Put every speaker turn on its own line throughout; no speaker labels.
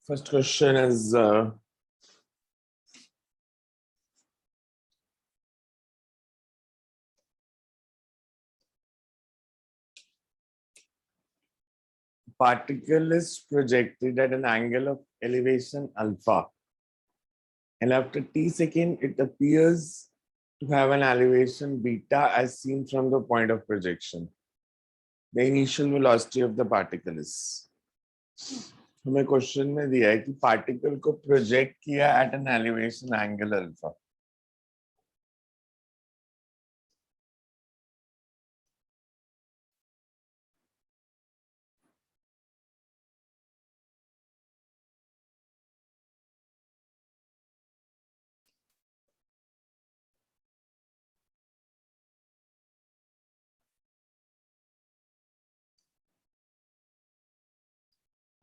First question is particle is projected at an angle of elevation alpha, and after t second it appears to have an elevation beta as seen from the point of projection. The initial velocity of the particle is. हमें question में दिया है कि particle को project किया at an elevation angle alpha.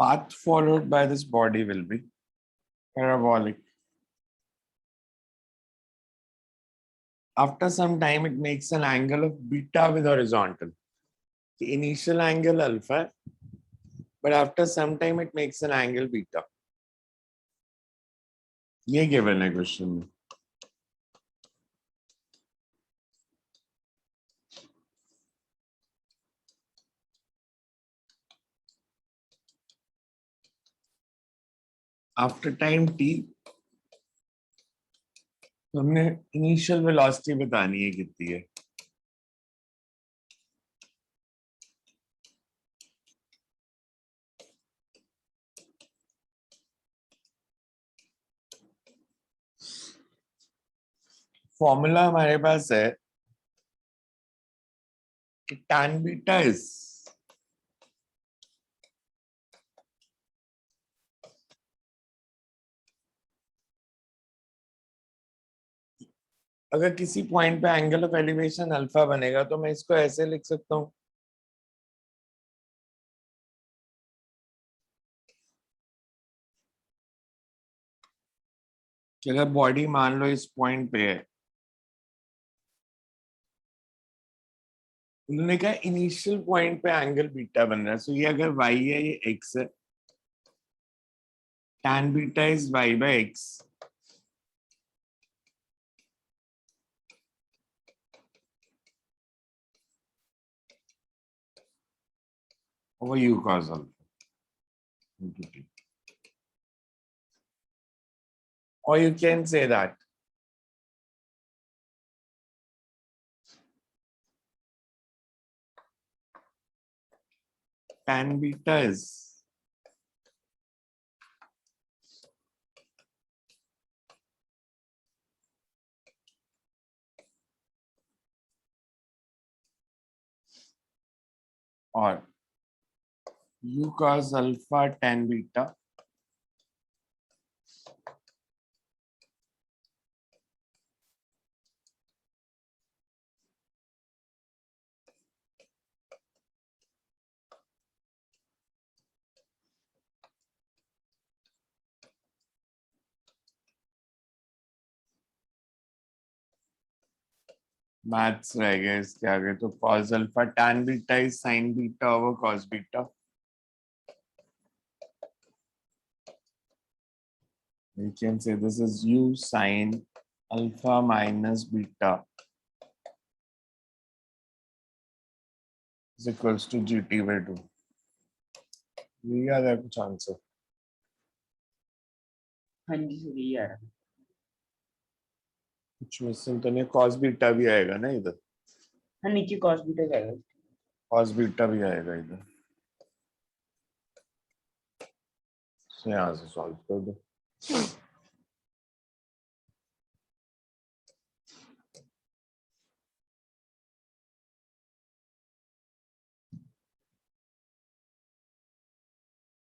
Path followed by this body will be parabolic. After some time, it makes an angle of beta with horizontal. The initial angle alpha, but after some time, it makes an angle beta. ये given है question में. After time t, तो हमने initial velocity बतानी है कितनी है. Formula हमारे पास है कि tan बीटा इज अगर किसी पॉइंट पे एंगल ऑफ एलिवेशन अल्फा बनेगा तो मैं इसको ऐसे लिख सकता हूं कि अगर बॉडी मान लो इस पॉइंट पे है, उन्होंने कहा इनिशियल पॉइंट पे एंगल बीटा बन रहा है. सो ये अगर y है, ये x है, tan beta is y by x. over u cos alpha. Or you can say that tan beta is or u cos alpha tan beta maths रह गए इसके आगे. तो cos alpha tan beta is sin beta over cos beta. You can say this is u sin alpha minus beta is equals to gt by 2. ये याद है कुछ answer?
हाँ जी सर ये आ रहा है.
कुछ मिसिंग तो नहीं? cos बीटा भी आएगा ना इधर?
हाँ नीचे cos बीटा जाएगा.
cos बीटा भी आएगा इधर. तो यहाँ से सॉल्व कर दो.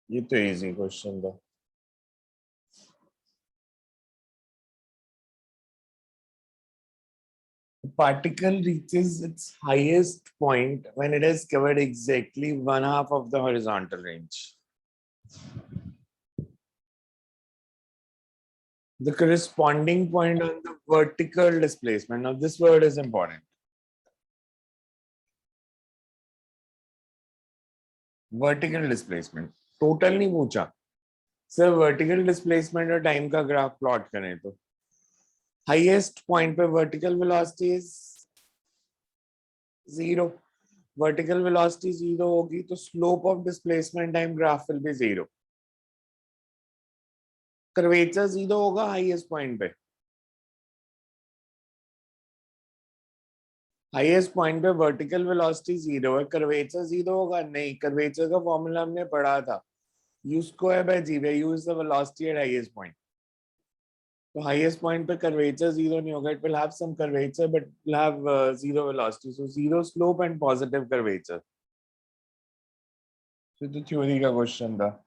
ये तो इजी क्वेश्चन था. particle reaches its highest point when it has covered exactly 1/2 of the horizontal range. The corresponding point on the vertical displacement. Now, this word is important. Vertical displacement. Total नहीं पूछा. Sir, vertical displacement और time का graph plot करें तो. Highest point पे vertical velocity is 0. Vertical velocity 0 होगी तो slope of displacement time graph will be 0. Curvature 0 होगा highest point पे. Highest point पे vertical velocity 0 है, curvature 0 होगा नहीं. Curvature का formula हमने पढ़ा था. U square by G, where U is the velocity at highest point. So highest point पे curvature 0 नहीं होगा. It will have some curvature, but it will have 0 velocity. So 0 slope and positive curvature. So तो theory का question था.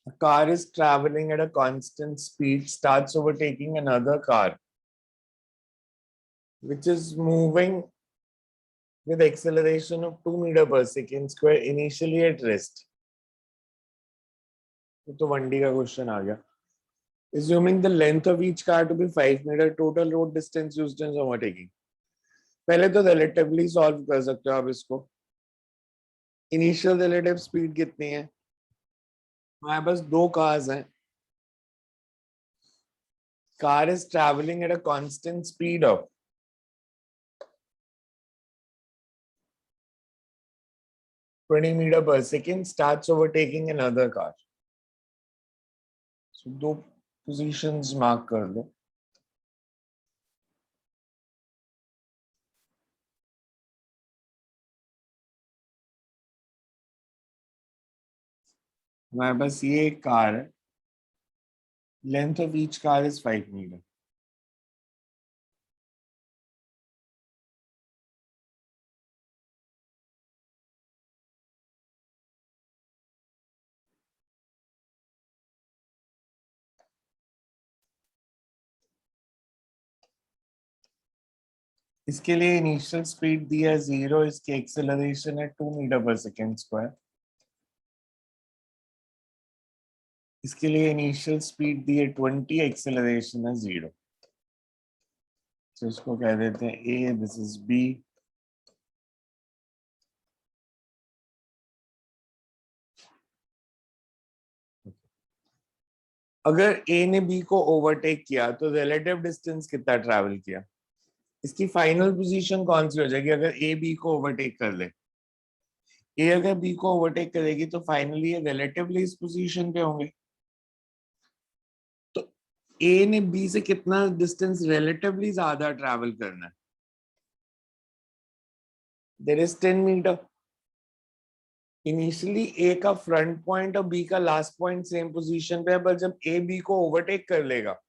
A car is traveling at a constant speed, starts overtaking another car, which is moving with acceleration of 2 meters per second square initially at rest. तो 1D का question आ गया. Assuming the length of each car to be 5 meters, total road distance used in overtaking. पहले तो relatively solve कर सकते हो आप इसको. Initial relative speed कितनी है? हमारे पास 2 cars हैं. Car is traveling at a constant speed of 20 meters per second, starts overtaking another car. So 2 positions mark कर लो. हमारे पास ये एक कार है. Length of each car is 5 meters. इसके लिए इनिशियल स्पीड दिया है 0, इसकी एक्सेलरेशन है 2 मीटर पर सेकेंड स्क्वायर. इसके लिए इनिशियल स्पीड दी है 20, एक्सेलरेशन है 0. तो इसको कह देते हैं ए, दिस इज बी. अगर ए ने बी को ओवरटेक किया तो रिलेटिव डिस्टेंस कितना ट्रैवल किया? इसकी फाइनल पोजीशन कौन सी हो जाएगी अगर ए बी को ओवरटेक कर ले? ए अगर बी को ओवरटेक करेगी तो फाइनली ये रिलेटिवली इस पोजीशन पे होंगे. तो ए ने बी से कितना डिस्टेंस रिलेटिवली ज्यादा ट्रैवल करना है? There is 10 metre. Initially A का फ्रंट पॉइंट और बी का लास्ट पॉइंट सेम पोजीशन पे है, पर जब ए बी को ओवरटेक कर लेगा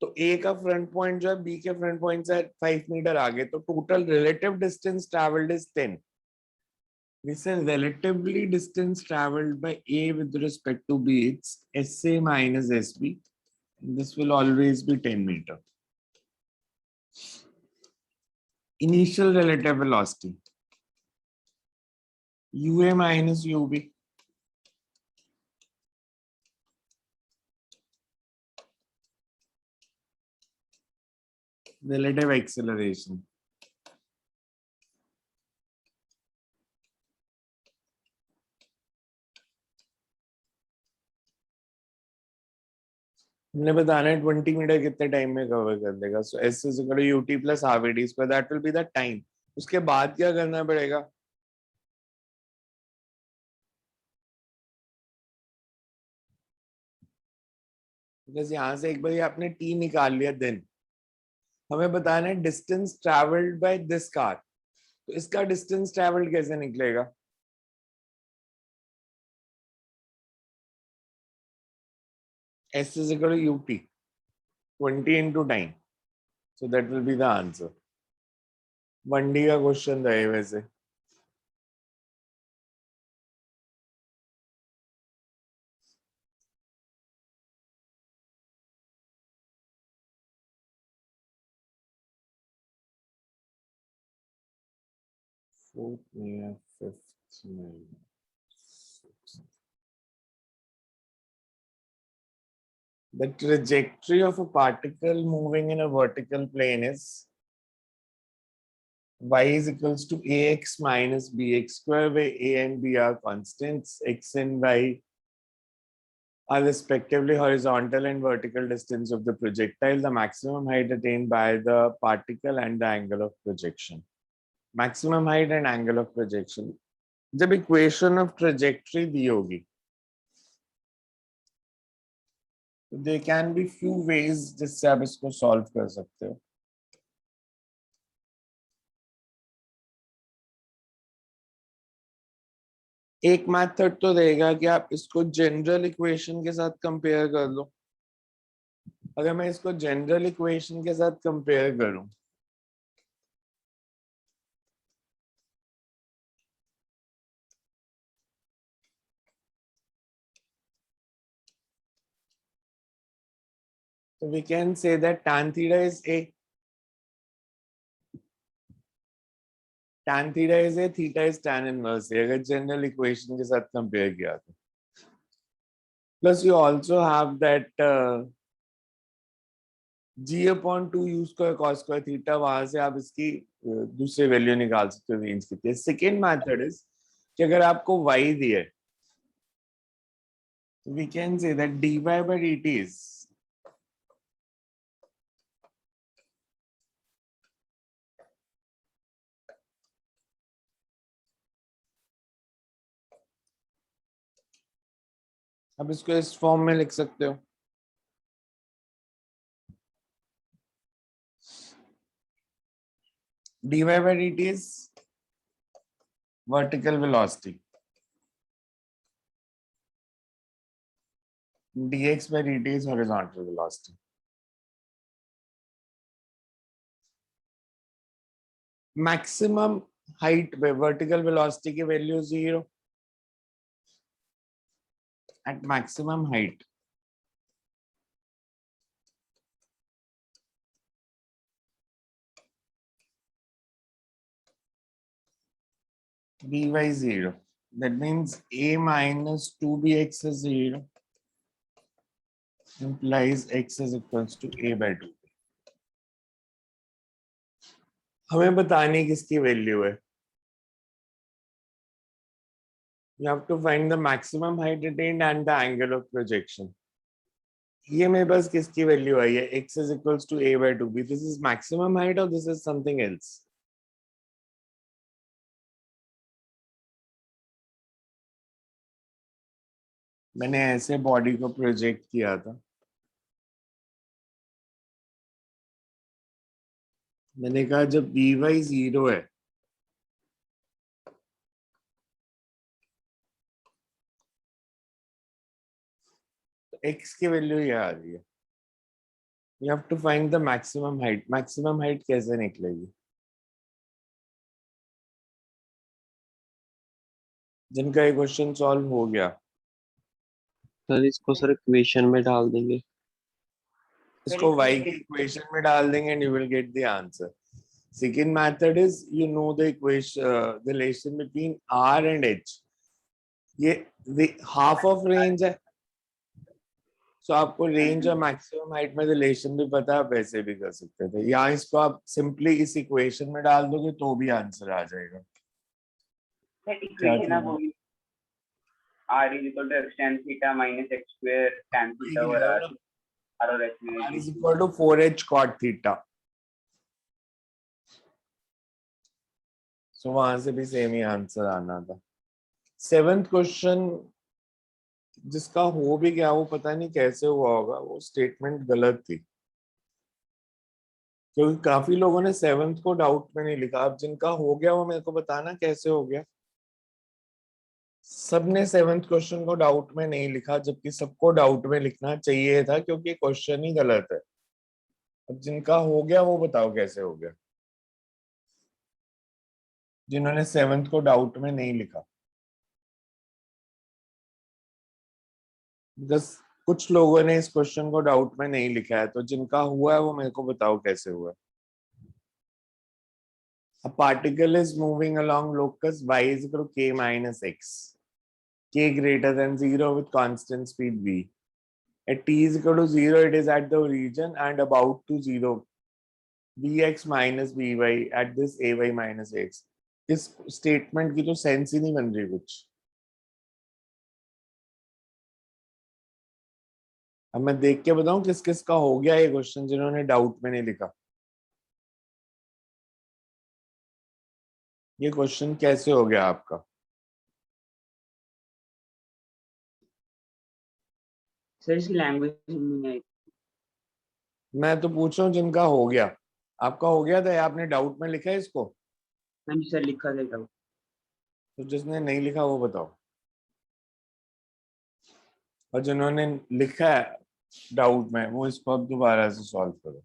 तो ए का फ्रंट पॉइंट जो है बी के फ्रंट पॉइंट से 5 मीटर आगे, तो total relative distance travelled is 10. We say relatively distance traveled by A with respect to B, it's SA minus SB. This will always be 10 meter. Initial relative velocity, UA minus UB. Relative acceleration. हमने बताना है 20 metre कितने time में cover कर देगा. सो S is equal to UT plus half AD square. That will be the time. उसके बाद क्या करना पड़ेगा? बिकॉज यहाँ से एक बार आपने T निकाल लिया, देन हमें बताना है distance travelled by this car. तो इसका डिस्टेंस ट्रैवल्ड कैसे निकलेगा? S is equal to UT, 20 into time. So that will be the answer. 1D का क्वेश्चन रहे वैसे. fourth near fifth near sixth. The trajectory of a particle moving in a vertical plane is y is equals to ax minus bx square, where a and b are constants. X and y are respectively horizontal and vertical distance of the projectile, the maximum height attained by the particle, and the angle of projection. Maximum height and angle of projection. जब equation of trajectory दी होगी, तो there can be few ways जिससे आप इसको solve कर सकते हो. एक मेथड तो रहेगा कि आप इसको जनरल इक्वेशन के साथ कंपेयर कर लो. अगर मैं इसको जनरल इक्वेशन के साथ कंपेयर करूं, so we can say that tan theta is a. Tan theta is a, theta is tan inverse a. अगर जनरल इक्वेशन के साथ कंपेयर किया तो. Plus you also have that g upon 2 u square cos square theta. वहां से आप इसकी दूसरी वैल्यू निकाल सकते हो रेंज कितनी है. सेकेंड मेथड इज कि अगर आपको y दिए, we can say that dy by dt is आप इसको इस फॉर्म में लिख सकते हो. dy by dt is vertical velocity, dx by dt is horizontal velocity. Maximum height by vertical velocity की value 0. At maximum height, by 0. That means a minus 2bx is 0. Implies x is equals to a by 2. हमें बतानी किसकी value है. You have to find the maximum height attained and the angle of projection. ये मेरे पास किसकी value आई है. x is equals to a by 2b. This is maximum height or this is something else? मैंने ऐसे body को project किया था. मैंने कहा जब by 0 है, तो x की वैल्यू ये आ रही है. You have to find the maximum height. Maximum height कैसे निकलेगी? जिनका ये क्वेश्चन सॉल्व हो गया,
सर इसको सर इक्वेशन में डाल देंगे.
इसको y की इक्वेशन में डाल देंगे and you will get the answer. Second method is you know the equation, the relation between r and h. ये the half of range है, so आपको रेंज और मैक्सिमम हाइट में रिलेशन भी पता है, आप वैसे भी कर सकते थे. यहाँ इसको आप सिंपली इस इक्वेशन में डाल दोगे तो भी आंसर आ जाएगा.
इक्वेशन अब होगी r is equal to x tan theta minus x square tan theta over r और h में
r is equal to 4h cot theta. So वहां से भी सेम ही आंसर आना था. सेवेंथ क्वेश्चन जिसका हो भी गया, वो पता नहीं कैसे हुआ होगा, वो स्टेटमेंट गलत थी, क्योंकि काफी लोगों ने सेवेंथ को डाउट में नहीं लिखा. अब जिनका हो गया वो मेरे को बताना कैसे हो गया. सबने सेवेंथ क्वेश्चन को डाउट में नहीं लिखा, जबकि सबको डाउट में लिखना चाहिए था, क्योंकि क्वेश्चन ही गलत है. अब जिनका हो गया वो बताओ कैसे हो गया, जिन्होंने सेवेंथ को डाउट में नहीं लिखा. बस कुछ लोगों ने इस क्वेश्चन को डाउट में नहीं लिखा है, तो जिनका हुआ है वो मेरे को बताओ कैसे हुआ. A particle is moving along locus y is equal to k minus x. K greater than 0 with constant speed v. At t is equal to 0, it is at the origin and about to 0. Vx minus vy at this ay minus x. इस statement की तो sense ही नहीं बन रही कुछ. अब मैं देख के बताऊं किस किस का हो गया ये क्वेश्चन जिन्होंने डाउट में नहीं लिखा. ये क्वेश्चन कैसे हो गया आपका?
सर इसकी लैंग्वेज नहीं आई।
मैं तो पूछ रहा हूँ जिनका हो गया. आपका हो गया था या आपने डाउट में लिखा है इसको?
हाँ जी सर, लिखा था डाउट।
तो जिसने नहीं लिखा वो बताओ. और जिन्होंने लिखा है डाउट में वो इसको अब दोबारा से सॉल्व करो.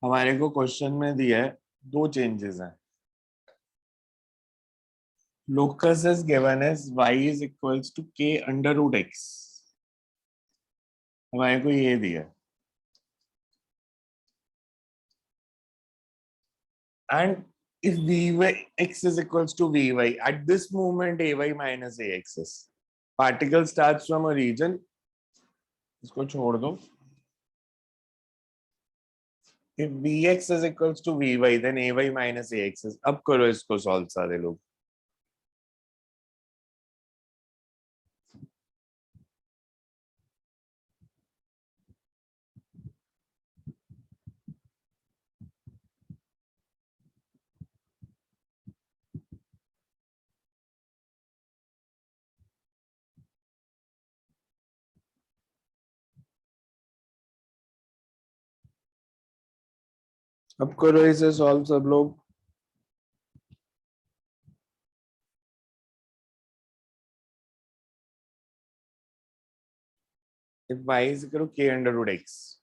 हमारे को क्वेश्चन में दिया है दो चेंजेस हैं. Locus is given as y is equals to k under root x. हमारे को ये दिया है. And if vx is equals to vy, at this moment ay minus ax is. Particle starts from a region. इसको छोड़ दो. If vx is equals to vy, then ay minus ax is. अब करो इसको सॉल्व सारे लोग. अब करो इसे सॉल्व सब लोग. If y is equal to k under root x.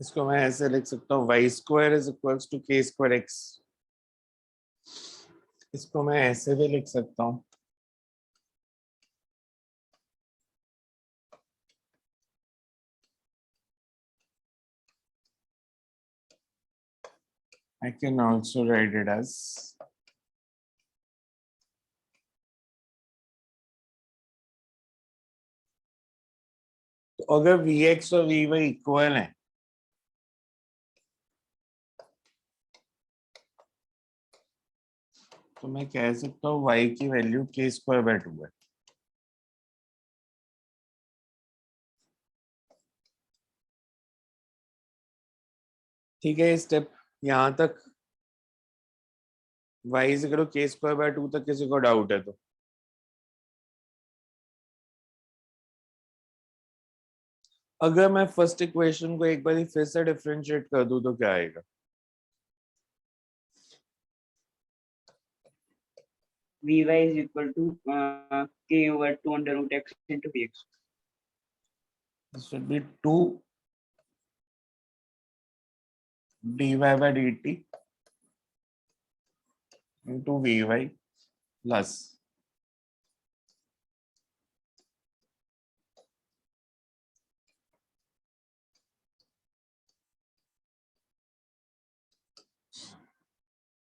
इसको मैं ऐसे लिख सकता हूँ y square is equals to k square x. इसको मैं ऐसे भी लिख सकता हूँ. I can also write it as तो अगर Vx और Vy इक्वल हैं तो मैं कह सकता हूँ y की वैल्यू k स्क्वायर बाय 2 है. ठीक है. स्टेप यहां तक y is equal to k square by 2 तक किसी को डाउट है तो अगर मैं फर्स्ट इक्वेशन को एक बार फिर से डिफरेंशिएट कर दूं तो क्या आएगा?
vy is equal to k over 2 under root x into vx.
This should be 2 dy by dt into vy plus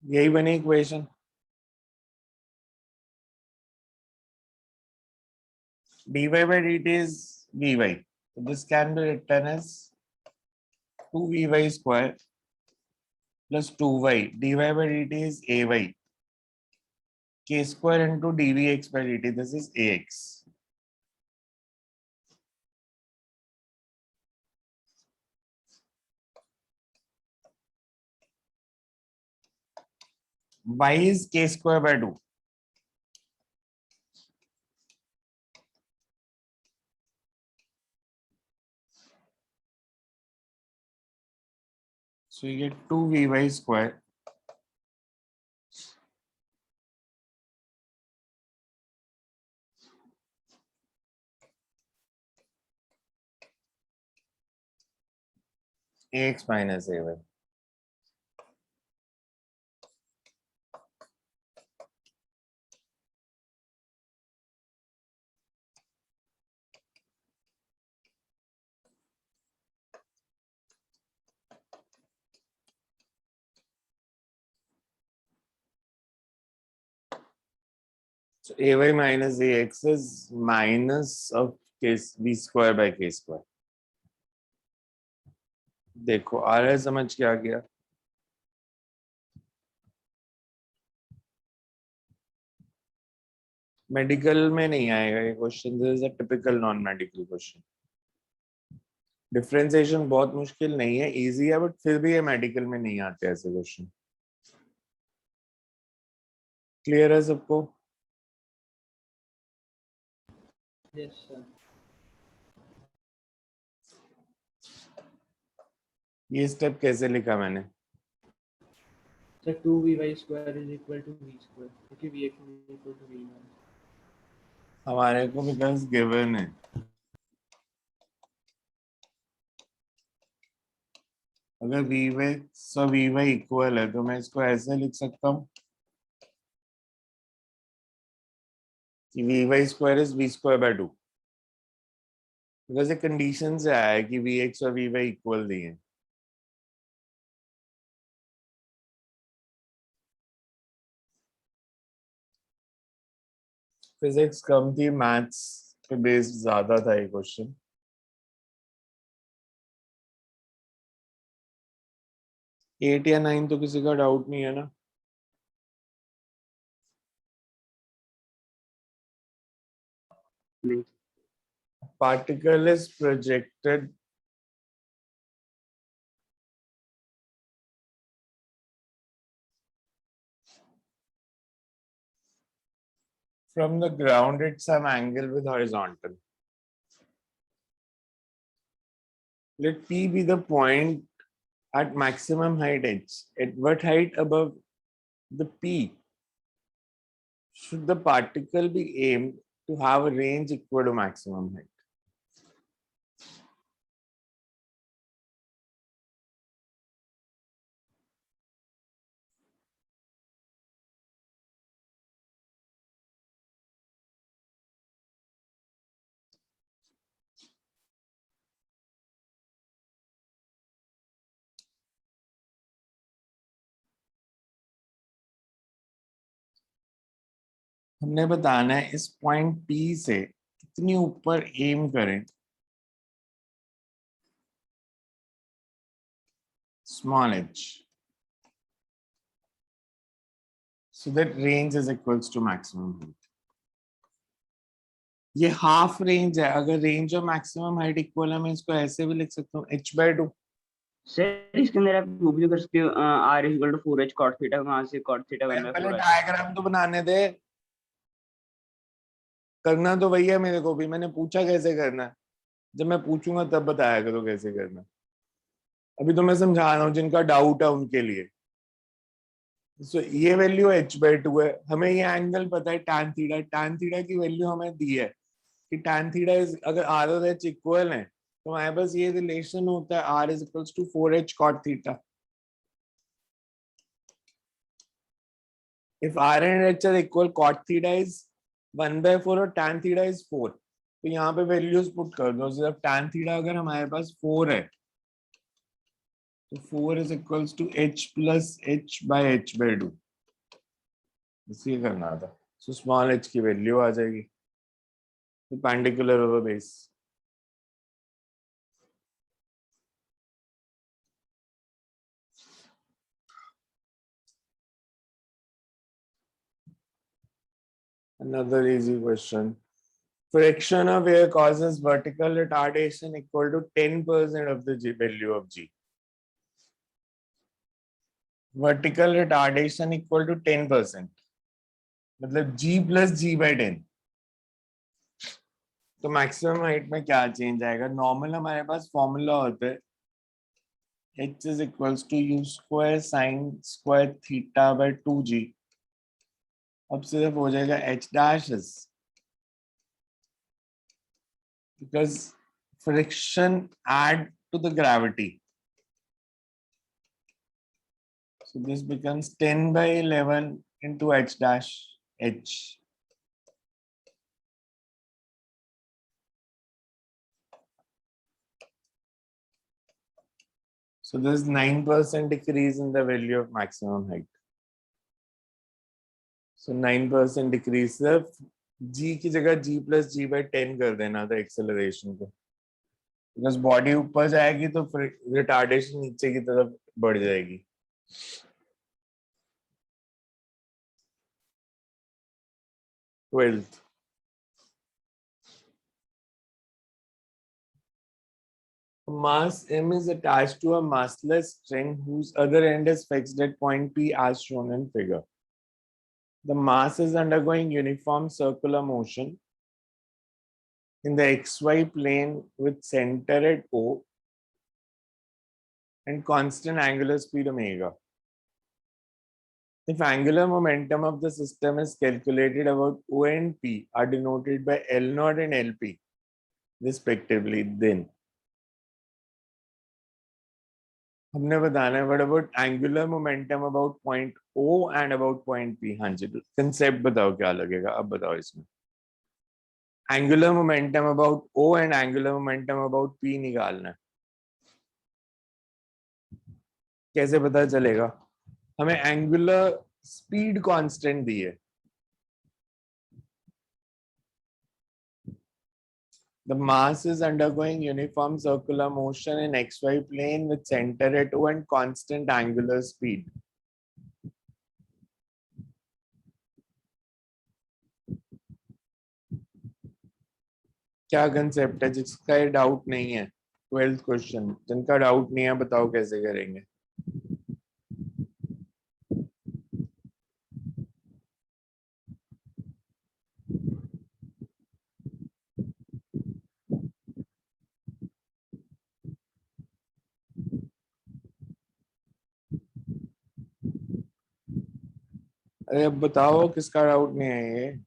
यही बनी equation. dy by dt is vy. So this can be written as 2vy square plus 2y. dy by dt is ay. K square into dvx by dt. This is ax. Y is k square by 2. So you get 2vy square ax minus ay. So ay minus ax is minus of b square by k square. देखो आ रहा है समझ क्या गया? Medical में नहीं आएगा ये question. This is a typical non medical question. Differentiation बहुत मुश्किल नहीं है, इजी है, बट फिर भी ये मेडिकल में नहीं आते ऐसे क्वेश्चन. क्लियर है सबको?
Yes, sir.
ये स्टेप कैसे लिखा मैंने?
So 2vy square is equal to v square. Okay, vx is equal to v1.
हमारे को बिकॉज गिवन है. अगर v y so v y equal है तो मैं इसको ऐसे लिख सकता हूँ कि v y square is v square by 2. Because ये कंडीशन से आया है कि वी एक्स और वी वाई इक्वल दिए हैं. फिजिक्स कम थी, मैथ्स पे बेस्ड ज्यादा था ये क्वेश्चन. 8 या 9 तो किसी का डाउट नहीं है ना?
नहीं.
Particle is projected from the ground at some angle with horizontal. Let P be the point at maximum height h. At what height above the P should the particle be aimed to have a range equal to maximum height? हमने बताना है इस point P से कितनी ऊपर M करें small h so that range is equals to maximum height. ये half range है. अगर रेंज और मैक्सिमम हाइट इक्वल है मैं इसको ऐसे भी लिख सकता हूँ h/2.
सर इसके अंदर आप प्रूव भी कर सकते हो r is equal to 4h cot theta, वहां से cot थीटा 1/4
पहले डायग्राम तो बनाने दे. करना तो वही है मेरे को भी. मैंने पूछा कैसे करना है, जब मैं पूछूंगा तब बताया करो कैसे करना है. अभी तो मैं समझा रहा हूँ जिनका डाउट है उनके लिए. सो ये वैल्यू h/2 है. हमें ये एंगल पता है tan थीटा. tan थीटा की वैल्यू हमें दी है कि tan थीटा इज अगर r और h इक्वल है तो हमारे पास ये रिलेशन होता है r is equals to 4h cot theta. If r and h are equal, cot theta is 1/4 और tan theta is 4. तो यहाँ पे वैल्यूज पुट कर दो. जब tan theta अगर हमारे पास 4 है तो 4 is equals to h plus h by h/2. इसी करना था. So small h की वैल्यू आ जाएगी perpendicular over base. Another easy question. Friction of air causes vertical retardation equal to 10% of the value of g. Vertical retardation equal to 10%. मतलब g plus g by 10. तो maximum height में क्या change आएगा? Normal हमारे पास formula होता है h is equals to u square sin square theta by 2g. अब सिर्फ हो जाएगा h dash is because friction add to the gravity. So this becomes 10 by 11 into h dash h. So there's 9% decrease in the value of maximum height. So 9% decrease. सिर्फ g की जगह g plus g by 10 कर देना था acceleration को. Because body ऊपर जाएगी तो retardation नीचे की तरफ बढ़ जाएगी. Twelfth. Mass m is attached to a massless string whose other end is fixed at point P as shown in figure. The mass is undergoing uniform circular motion in the xy plane with center at O and constant angular speed omega. If angular momentum of the system is calculated, about O and P are denoted by L0 and LP respectively, then हमने बताना है what about angular momentum about point O and about point P. हाँ जी, concept बताओ क्या लगेगा, अब बताओ इसमें. Angular momentum about O and angular momentum about P निकालना है. कैसे पता चलेगा? हमें angular speed constant दी है. The mass is undergoing uniform circular motion in xy plane with center at O and constant angular speed. क्या कंसेप्ट है? जिसका ये डाउट नहीं है, 12th क्वेश्चन, जिनका डाउट नहीं है बताओ कैसे करेंगे. अरे अब बताओ किसका डाउट नहीं है? ये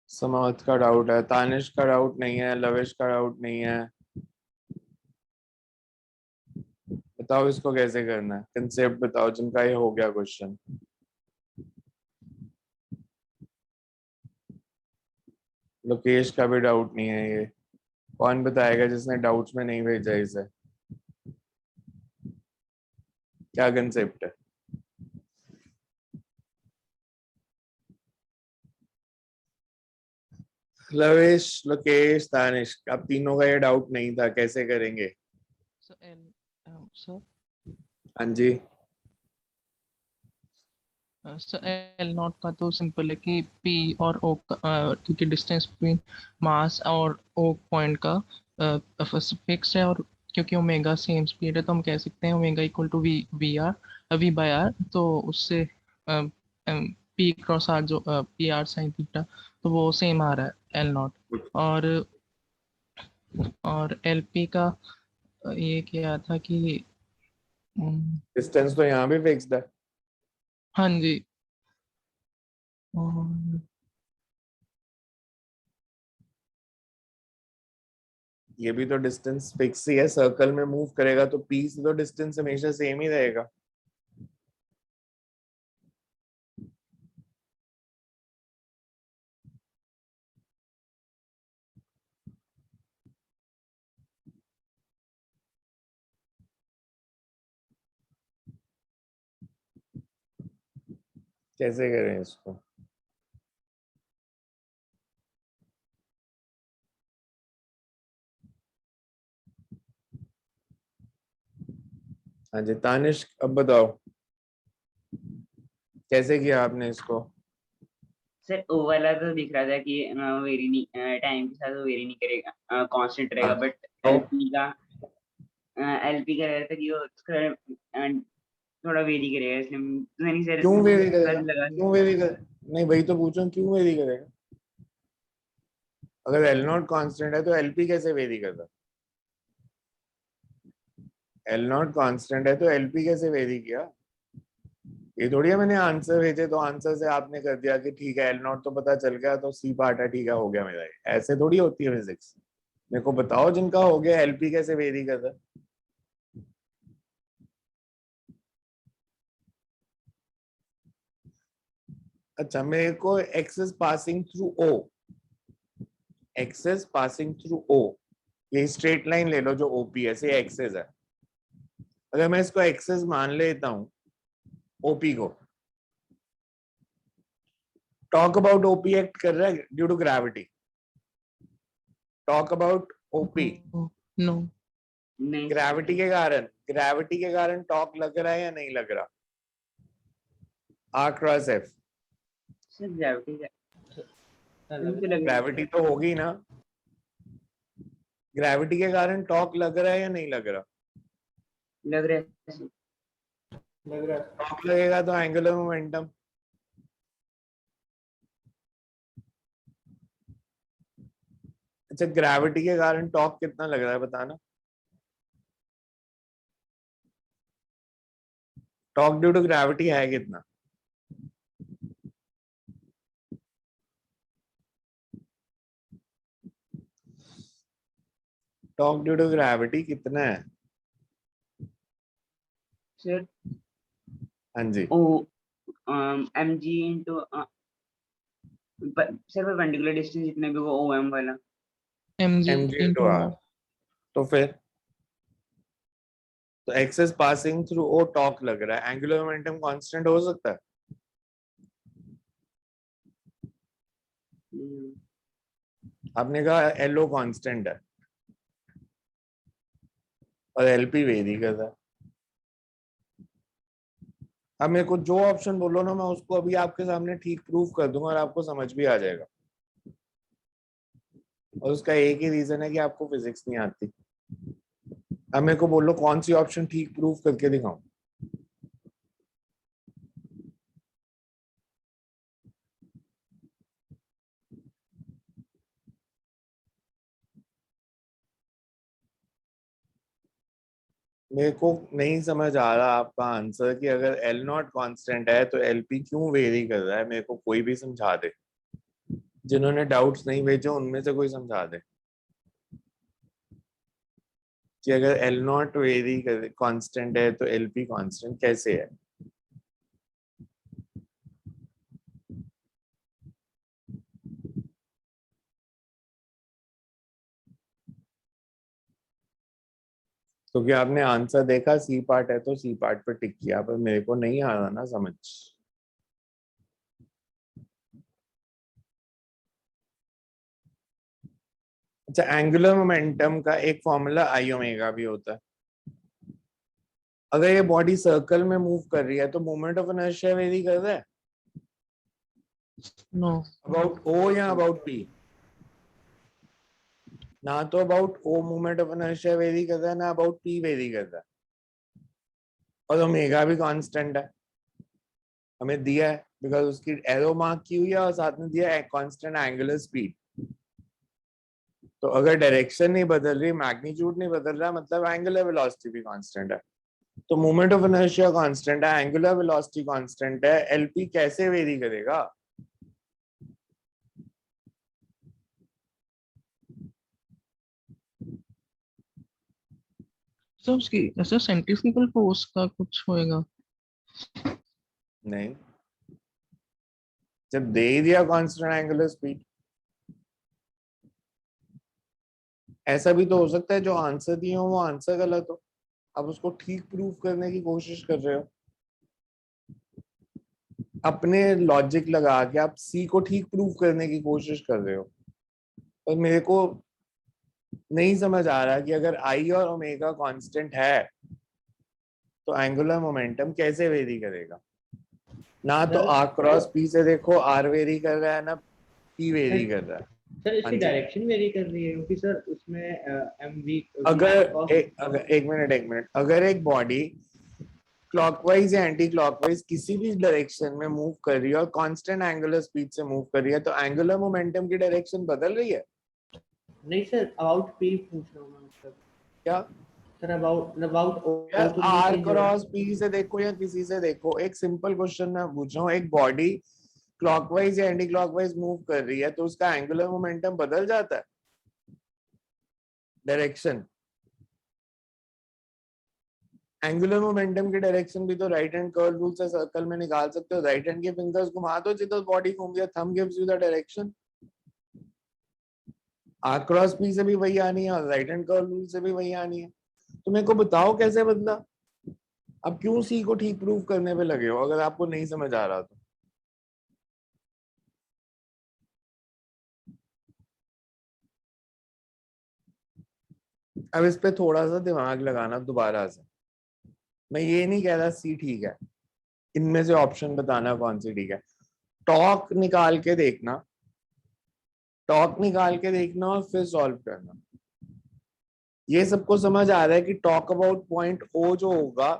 समर्थ का डाउट है, तानिश का डाउट नहीं है, लवेश का डाउट नहीं है. बताओ इसको कैसे करना है, कंसेप्ट बताओ जिनका ये हो गया क्वेश्चन. लोकेश का भी डाउट नहीं है. ये कौन बताएगा जिसने डाउट्स में नहीं भेजा इसे? क्या कंसेप्ट है? लवेश, लोकेश, तानिश, अब तीनों का ये डाउट नहीं था, कैसे करेंगे?
सर
हाँ जी.
सर एल नॉट का तो सिंपल है कि पी और ओ क्योंकि डिस्टेंस बिटवीन मास और ओ पॉइंट का फिक्स है, और क्योंकि ओमेगा सेम स्पीड है तो हम कह सकते हैं omega equal to v by r. तो उससे पी क्रॉस आर जो पी आर साइन थीटा तो वो सेम आ रहा है एल नॉट. और एल पी का ये क्या था कि
डिस्टेंस तो यहाँ भी फिक्स्ड है.
हाँ जी. और
ये भी तो डिस्टेंस फिक्स ही है, सर्कल में मूव करेगा तो पी से तो डिस्टेंस हमेशा सेम ही रहेगा. कैसे करें इसको? हाँ जी तानिश, अब बताओ कैसे किया आपने इसको?
सर ओ वाला तो दिख रहा था कि वेरी नहीं, टाइम के साथ वो वेरी नहीं करेगा, कांस्टेंट रहेगा. बट एलपी का रहता था कि वो थोड़ा वेरी करेगा, इसलिए नहीं सर.
क्यों वेरी करेगा?
लगा
क्यों वेरी कर? नहीं वही तो पूछो, क्यों वेरी करेगा? अगर एल नॉट कांस्टेंट है तो एलपी कैसे वेरी करता? एल नॉट कांस्टेंट है तो एलपी कैसे वेरी किया? ये थोड़ी है मैंने आंसर भेजे तो आंसर से आपने कर दिया कि ठीक है एल नॉट तो पता चल गया तो सी पार्ट है, ठीक है हो गया मेरा ये। ऐसे थोड़ी होती है फिजिक्स। मेरे को बताओ जिनका हो गया एलपी कैसे वेरी कर रहा है? अच्छा मेरे को axis passing through o, axis passing through o, ये स्ट्रेट लाइन ले लो जो ओपी है, से एक्सेस है। अगर मैं इसको एक्सेस मान लेता हूं ओपी को, टॉक अबाउट ओपी एक्ट कर रहा है due to gravity. Torque about OP
no
नहीं
ग्रेविटी के कारण टॉक लग रहा है या नहीं लग रहा? R cross f,
sir gravity
gravity तो होगी ना। ग्रेविटी के कारण टॉक लग रहा है या नहीं लग रहा?
लग रहा है सर।
लग रहा है।
टॉक लगेगा तो एंगुलर मोमेंटम। अच्छा ग्रेविटी के कारण टॉक कितना लग रहा है बताना? टॉक ड्यू टू ग्रेविटी है कितना? टॉक ड्यू टू ग्रेविटी कितना है?
सर
हाँ जी,
O M G into sir perpendicular distance जितने भी वो ओ एम वाला
mg
mg
into
into r।
r।
तो फिर तो axis passing through o torque लग रहा है, एंगुलर मोमेंटम कांस्टेंट हो सकता है? आपने कहा एलओ कांस्टेंट है और एलपी वेरी कर रहा है। अब मेरे को जो ऑप्शन बोलो ना मैं उसको अभी आपके सामने ठीक प्रूफ कर दूंगा और आपको समझ भी आ जाएगा। और उसका एक ही रीजन है कि आपको फिजिक्स नहीं आती। अब मेरे को बोलो कौन सी ऑप्शन ठीक प्रूफ करके दिखाऊं? मेरे को नहीं समझ आ रहा आपका आंसर कि अगर एल नॉट कॉन्स्टेंट है तो एलपी क्यों वेरी कर रहा है। मेरे को कोई भी समझा दे, जिन्होंने डाउट्स नहीं भेजे उनमें से कोई समझा दे कि अगर एल नॉट वेरी कर कांस्टेंट है तो एलपी कांस्टेंट कैसे है। क्योंकि आपने आंसर देखा सी पार्ट है तो सी पार्ट पे टिक किया, पर मेरे को नहीं आ रहा ना समझ। अच्छा एंगुलर मोमेंटम का एक फॉर्मूला आई ओमेगा भी होता है। अगर ये बॉडी सर्कल में मूव कर रही है तो मोमेंट ऑफ इनर्शिया वेरी कर रहा है
नो
अबाउट ओ या अबाउट पी? ना तो about o moment of inertia vary कर रहा है ना अबाउट पी वेरी कर रहा है। और ओमेगा भी कांस्टेंट है, हमें दिया है बिकॉज उसकी एरो मार्क की हुई है और साथ में दिया है कांस्टेंट एंगुलर स्पीड। तो अगर डायरेक्शन नहीं बदल रही, मैग्नीट्यूड नहीं बदल रहा, मतलब एंगुलर वेलोसिटी भी कांस्टेंट है। तो मोमेंट ऑफ इनर्शिया कांस्टेंट है, एंगुलर वेलोसिटी कांस्टेंट है, एलपी कैसे वेरी करेगा?
तो उसकी ऐसा सेंट्रीफ्यूगल फोर्स का कुछ होएगा?
नहीं, जब दे ही दिया कांस्टेंट एंगुलर स्पीड। ऐसा भी तो हो सकता है जो आंसर दिए हो वो आंसर गलत हो, आप उसको ठीक प्रूव करने की कोशिश कर रहे हो। अपने लॉजिक लगा के आप सी को ठीक प्रूव करने की कोशिश कर रहे हो, पर मेरे को नहीं समझ आ रहा कि अगर आई और ओमेगा कांस्टेंट है तो एंगुलर मोमेंटम कैसे वेरी करेगा। ना तो आर क्रॉस पी से देखो आर वेरी कर रहा है ना पी वेरी कर रहा है।
सर इसकी
हाँ जी।
डायरेक्शन वेरी कर रही है क्योंकि सर उसमें एम वी
अगर एक मिनट, अगर एक बॉडी क्लॉकवाइज या एंटी क्लॉकवाइज किसी भी डायरेक्शन में मूव कर रही है और कांस्टेंट एंगुलर स्पीड से मूव कर रही है तो एंगुलर मोमेंटम की डायरेक्शन बदल रही है
नहीं सर अबाउट पी पूछ रहा हूँ मैं मतलब
क्या?
सर about
यार
तो नहीं
आर
change हो रहा।
क्रॉस पी से देखो या किसी से देखो, एक सिंपल क्वेश्चन मैं पूछ रहा हूँ, एक बॉडी क्लॉकवाइज या एंटी क्लॉकवाइज मूव कर रही है तो उसका एंगुलर मोमेंटम बदल जाता है, डायरेक्शन। एंगुलर मोमेंटम की डायरेक्शन भी तो राइट हैंड कर्ल रूल से सर्कल में निकाल सकते हो। राइट हैंड के फिंगर्स घुमा दो जिधर बॉडी घूम गया, thumb gives you the direction. R cross p से भी वही आनी है और राइट हैंड कर्ल रूल से भी वही आनी है। तो मेरे को बताओ कैसे बदला। अब क्यों सी को ठीक प्रूव करने पे लगे हो अगर आपको नहीं समझ आ रहा तो। अब इस पे थोड़ा सा दिमाग लगाना दोबारा से। मैं ये नहीं कह रहा सी ठीक है, इनमें से ऑप्शन बताना कौन सी ठीक है। टॉक निकाल के देखना, टॉक निकाल के देखना और फिर सॉल्व करना। ये सबको समझ आ रहा है कि टॉक अबाउट पॉइंट ओ जो होगा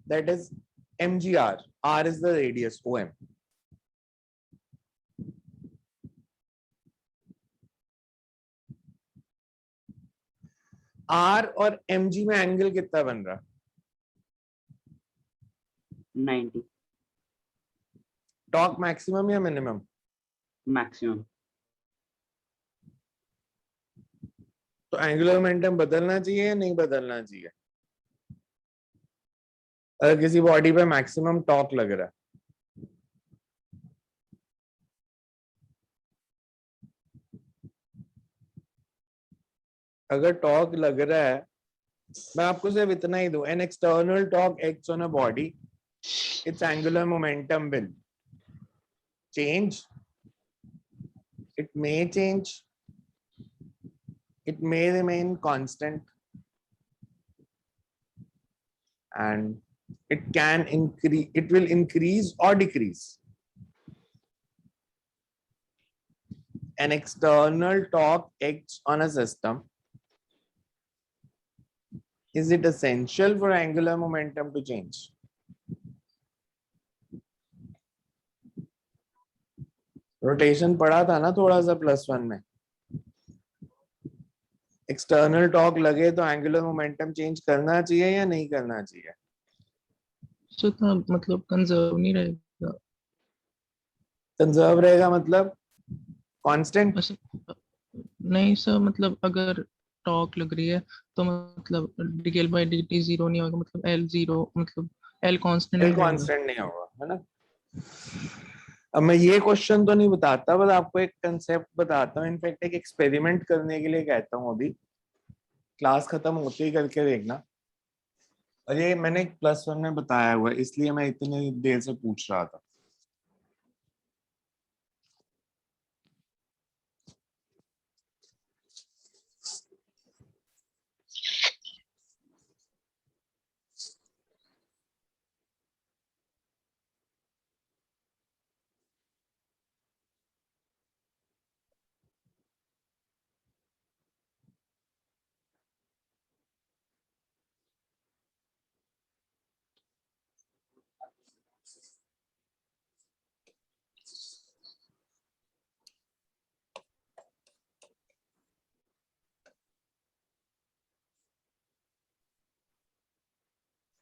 that is mgr, r is the radius om। r और mg में एंगल कितना बन रहा है?
90
टॉक मैक्सिमम या मिनिमम?
मैक्सिमम।
तो एंगुलर मोमेंटम बदलना चाहिए या नहीं बदलना चाहिए? अगर किसी बॉडी पे मैक्सिमम टॉक लग रहा है, अगर टॉक लग रहा है, मैं आपको सिर्फ इतना ही दूं, an external talk acts on a body, its angular momentum will change, it may change, it may remain constant, and it can increase, it will increase or decrease. An external torque acts on a system. Is it essential for angular momentum to change? Rotation पढ़ा था ना थोड़ा सा +1 में। External torque लगे तो angular momentum change करना चाहिए या नहीं करना चाहिए?
सो मतलब कंजर्व नहीं रहेगा।
कंजर्व रहेगा मतलब कांस्टेंट?
बस नहीं सर, मतलब अगर टॉक लग रही है तो मतलब dl बाई dt जीरो नहीं होगा, मतलब l जीरो, मतलब l कांस्टेंट
एल
नहीं रहेगा।
कांस्टेंट नहीं होगा, है ना। अब मैं ये क्वेश्चन तो नहीं बताता, बस आपको एक कंसेप्ट बताता हूँ। इनफैक्ट एक एक्सपेरिमेंट करने के लिए कहता हूँ, अभी क्लास खत्म होते ही करके देखना। और ये मैंने +1 में बताया हुआ है, इसलिए मैं इतनी देर से पूछ रहा था।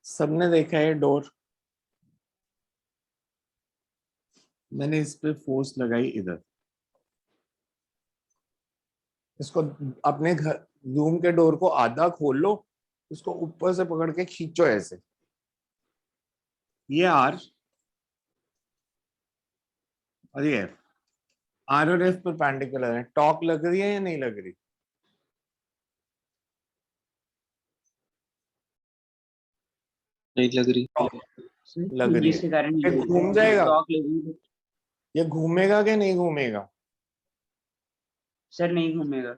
सबने देखा है डोर? मैंने इस पे फोर्स लगाई इधर। इसको अपने घर रूम के डोर को आधा खोल लो, इसको ऊपर से पकड़ के खींचो ऐसे। ये आर और ये एफ, आर और एफ परपेंडिकुलर है। टॉक लग रही है या नहीं लग रही?
नहीं लग रही।
लग रही है।
जिसके कारण
ये घूम जाएगा?
टॉक लगेगी।
ये घूमेगा कि नहीं घूमेगा?
सर नहीं घूमेगा।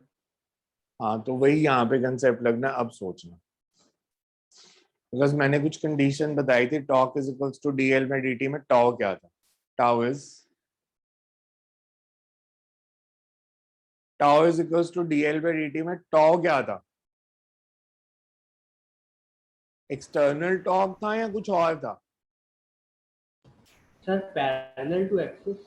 हाँ, तो वही यहाँ पे कंसेप्ट लगना। अब सोचना, बिकॉज मैंने कुछ कंडीशन बताई थी। Torque is equals to dl by d t में टाउ क्या था? Tau is equals to dl by d t में टाउ क्या था? एक्सटर्नल टॉक था या कुछ और था?
Sir parallel to axis.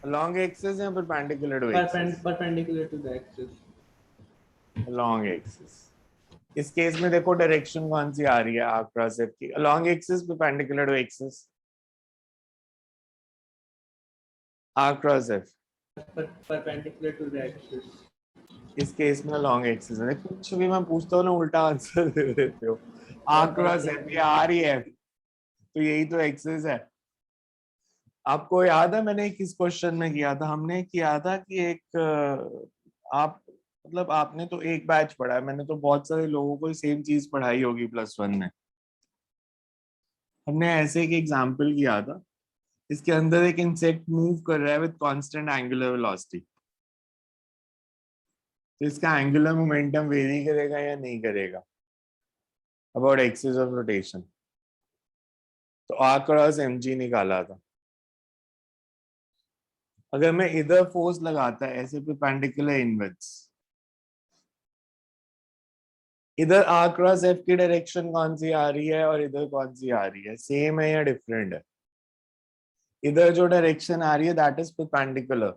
along axis या perpendicular to axis?
Perpendicular to the axis.
along axis. इस केस में देखो डायरेक्शन कौन सी आ रही है आर्क क्रॉस एफ की, along axis perpendicular to axis, arc cross F
perpendicular to the axis.
इस case में along axis है। कुछ भी मैं पूछता हूँ ना उल्टा आंसर दे देते हो। आर्क क्रॉस एफ ये आ रही है तो यही तो एक्सिस है। आपको याद है मैंने किस क्वेश्चन में किया था, हमने किया था कि एक आप मतलब आपने तो एक बैच पढ़ा है, मैंने तो बहुत सारे लोगों को सेम चीज पढ़ाई होगी +1 में। हमने ऐसे एक एग्जांपल किया था, इसके अंदर एक इंसेक्ट मूव कर रहा है विद कांस्टेंट एंगुलर वेलोसिटी, तो इसका एंगुलर मोमेंटम वेरी करेगा या नहीं करेगा अबाउट एक्सिस ऑफ रोटेशन। तो आर क्रॉस mg निकाला था। अगर मैं इधर फोर्स लगाता है ऐसे परपेंडिकुलर इनवर्ड्स, इधर आर क्रॉस एफ की डायरेक्शन कौन सी आ रही है और इधर कौन सी आ रही है, सेम है या डिफरेंट है? इधर जो डायरेक्शन आ रही है that is perpendicular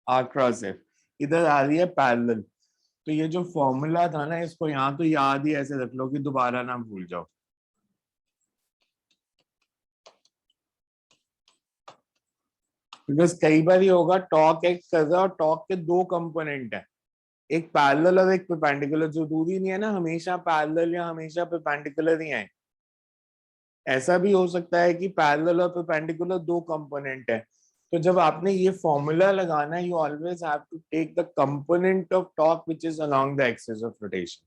r cross f, इधर आ रही है पैरेलल। तो ये जो फॉर्मूला था ना इसको यहाँ तो याद ही ऐसे रख लो कि दोबारा ना भूल जाओ। बिकॉज कई बार ये होगा टॉर्क एक्ट कर रहा है और टॉर्क के दो कंपोनेंट है, एक पैरेलल और एक परपेंडिकुलर। जरूरी नहीं है ना हमेशा पैरेलल या हमेशा परपेंडिकुलर ही आए, ऐसा भी हो सकता है कि पैरेलल और परपेंडिकुलर दो कंपोनेंट है। तो जब आपने ये फॉर्मूला लगाना है, you always have to take the component of torque which is along the axis of rotation.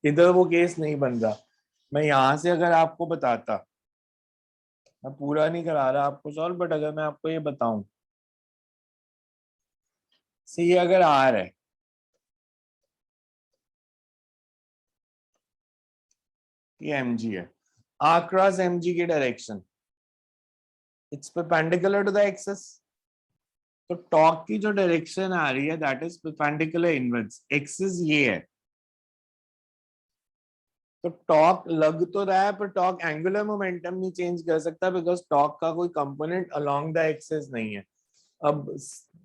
इधर वो केस नहीं बन रहा। मैं यहां से अगर आपको बताता, मैं पूरा नहीं करा रहा आपको सॉल्व, बट अगर मैं आपको ये बताऊं, से ये अगर आर है, ये mg है, आर क्रॉस mg की direction it's perpendicular to the axis, तो टॉर्क की जो डायरेक्शन आ रही है that is perpendicular inwards, axis ये है। तो टॉर्क लग तो रहा है पर टॉर्क एंगुलर मोमेंटम नहीं चेंज कर सकता बिकॉज टॉर्क का कोई कंपोनेंट अलोंग द एक्सिस नहीं है। अब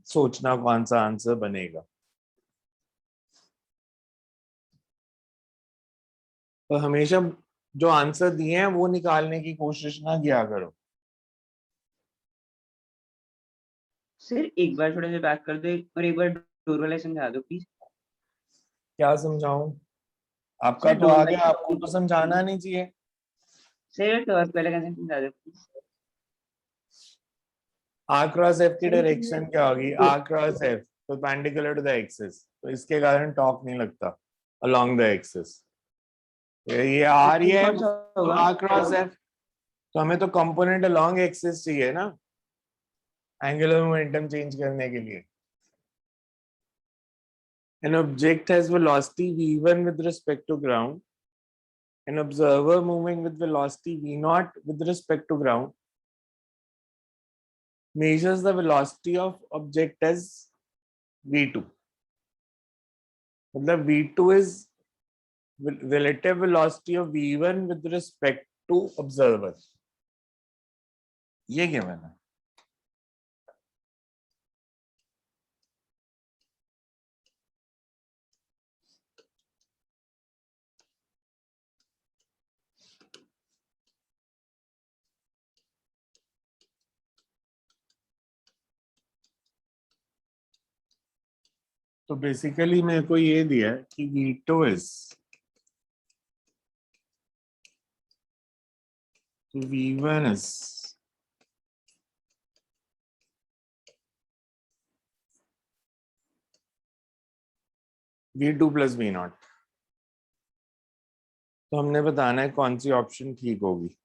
सोचना कौन सा आंसर बनेगा। तो हमेशा जो आंसर दिए हैं वो निकालने की कोशिश ना किया करो।
सर एक बार थोड़ा सा बैक कर दो और एक बार डोर वाला समझा दो प्लीज।
क्या समझाऊं? आपका
सर
तो
डोर
आ गया, आपको तो
वाला
समझाना नहीं चाहिए।
सर टॉर्क वाला कैसे समझा दो प्लीज।
आर क्रॉस एफ की
सर
डायरेक्शन क्या होगी? R cross f perpendicular to the axis, तो इसके कारण टॉर्क नहीं लगता अलोंग द एक्सिस। ये आ रही है
कौन सा
तो
होगा?
आर क्रॉस एफ, तो हमें तो कंपोनेंट अलोंग एक्सिस चाहिए ना एंगुलर मोमेंटम चेंज करने के लिए। An object has velocity v1 with respect to ground. An observer moving with velocity v0 with respect to ground measures the velocity of object as v2. मतलब v2 is relative velocity of v1 with respect to observer. ये क्या मैंने तो basically मेरे को ये दिया है कि v2 is v1 is v2 plus v0। तो हमने बताना है कौन सी ऑप्शन ठीक होगी।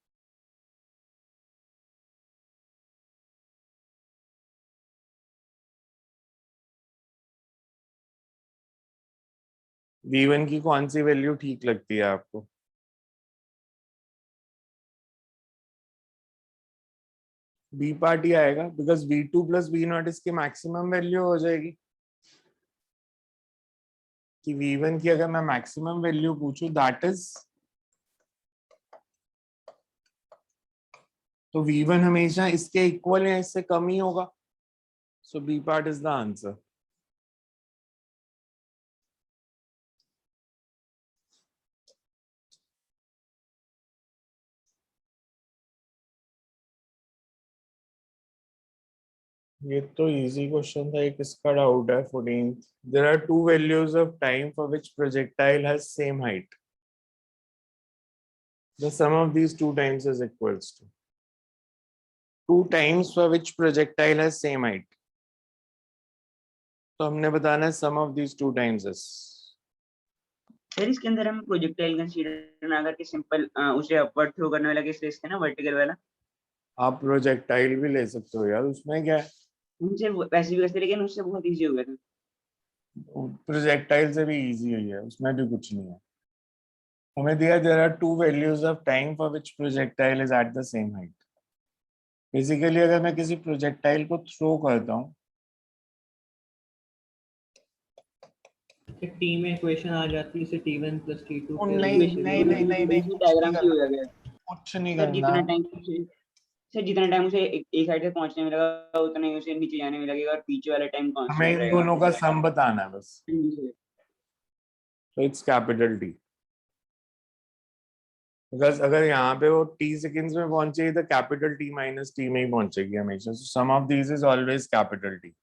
v1 की कौन सी वैल्यू ठीक लगती है आपको? बी पार्ट ही आएगा बिकॉज v2 प्लस v0 इसकी मैक्सिमम वैल्यू हो जाएगी। कि v1 की अगर मैं मैक्सिमम वैल्यू पूछूं दैट इज, तो v1 हमेशा इसके इक्वल या इससे कम ही होगा। So B part is the answer. ये तो इजी क्वेश्चन था, एक इसका डाउट है 14th. There are two values of time for which projectile has same height. The sum of these two times is equals to two times for which projectile has same height. तो हमने बताना है sum of these two times is.
Sir इसके अंदर हम projectile consider ना करके simple उसे अपवर्ड थ्रो करने वाला केस लेते हैं ना, वर्टिकल वाला.
आप प्रोजेक्टाइल भी ले सकते हो यार, उसमें क्या है.
उनसे वैसे भी करते, लेकिन उससे बहुत इजी हो गया था.
प्रोजेक्टाइल से भी इजी हुई है, उसमें भी कुछ नहीं है. हमें दिया there are two values of time for which projectile is at the same height. Basically अगर मैं किसी प्रोजेक्टाइल को थ्रो करता हूँ,
टी में इक्वेशन आ जाती है, इसे t1 + t2
ओ,
फिर
नहीं,
equation
नहीं, नहीं, नहीं, नहीं, कुछ
डायग्राम
नहीं
की हो
करना,
गया.
कुछ नहीं
सर
करना.
जितना टाइम उसे एक साइड से पहुंचने में लगा, उतना ही उसे नीचे जाने में लगेगा, और पीछे वाला टाइम
हमें
कांस्टेंट
इन
रहेगा.
दोनों का सम बताना है बस. तो इट्स कैपिटल टी. बिकॉज अगर यहाँ पे वो टी सेकेंड्स में पहुंचेगी तो कैपिटल टी माइनस टी में ही पहुंचेगी हमेशा. So sum of these is always capital T.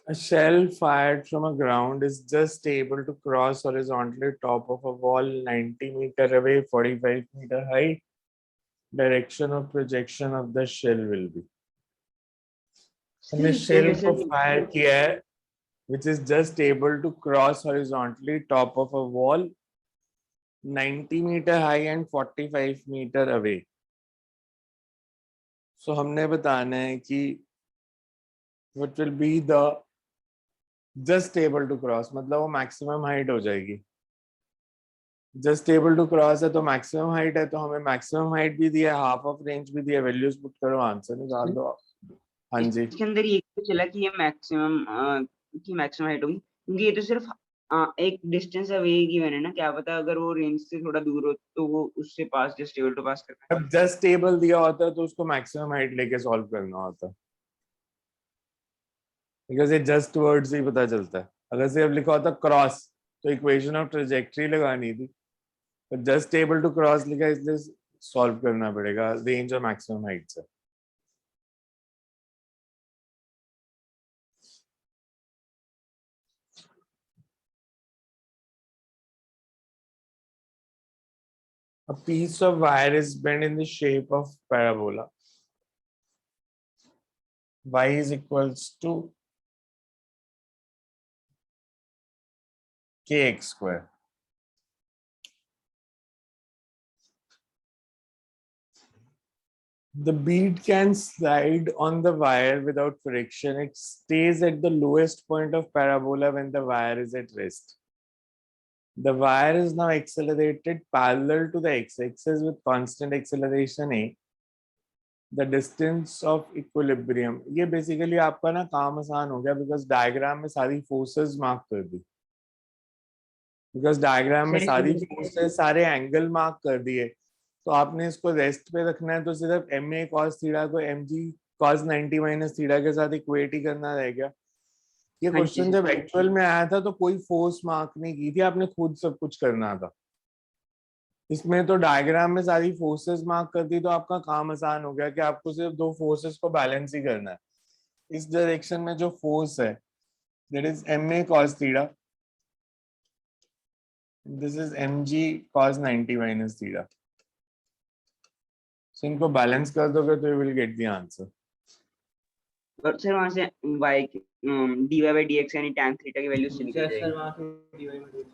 A shell fired from a ground is just able to cross horizontally top of a wall 90 meter away, 45 meter high. Direction of projection of the shell will be. हमने shell को fire किया है, which is just able to cross horizontally top of a wall 90 meter high and 45 meter away. So हमने बताना है कि what will be the just able to cross, मतलब वो maximum height हो जाएगी. just able to cross है तो maximum height है, तो हमें maximum height भी दिया, half of range भी दिया. values put करो, आंसर निकाल दो. हाँ जी.
इसके अंदर ये तो चला कि ये मैक्सिमम हाइट होगी, क्योंकि ये तो सिर्फ एक डिस्टेंस अवे गिवन है ना. क्या पता अगर वो रेंज से थोड़ा दूर हो तो वो उससे पास जस्ट एबल टू पास करना है.
अब just able दिया होता है तो उसको maximum height लेके solve करना होता है. बिकॉज ये जस्ट वर्ड्स ही पता चलता है. अगर सिर्फ लिखा होता क्रॉस तो इक्वेशन ऑफ ट्रेजेक्टरी लगानी थी, तो जस्ट एबल टू क्रॉस लिखा, इसलिए सॉल्व करना पड़ेगा रेंज और मैक्सिमम हाइट से. A piece of wire is bent in the shape of parabola. Y is equals to kx square. The bead can slide on the wire without friction. It stays at the lowest point of parabola when the wire is at rest. The wire is now accelerated parallel to the x-axis with constant acceleration a. The distance of equilibrium. ये basically आपका ना काम आसान हो गया, because diagram में सारी forces mark कर दी. Because diagram में सारी forces, सारे angle mark कर दिए, तो आपने इसको रेस्ट पे रखना है, तो सिर्फ ma cos थीटा को mg cos 90 माइनस थीटा के साथ इक्वेट ही करना रह गया. ये क्वेश्चन जब एक्चुअल में आया था तो कोई फोर्स मार्क नहीं की थी, आपने खुद सब कुछ करना था. इसमें तो डायग्राम में सारी फोर्सेस मार्क कर दी, तो आपका काम आसान हो गया कि आपको सिर्फ दो फोर्सेस को बैलेंस ही करना है. इस डायरेक्शन में जो फोर्स है, that is ma cos theta, this is mg cos 90 माइनस थीटा. सो इनको बैलेंस कर दोगे तो you will get the answer.
और सर वहां से y dy by dx यानी tan थीटा की वैल्यू से निकल
सर
जाएगी.
वहां से dy में dx.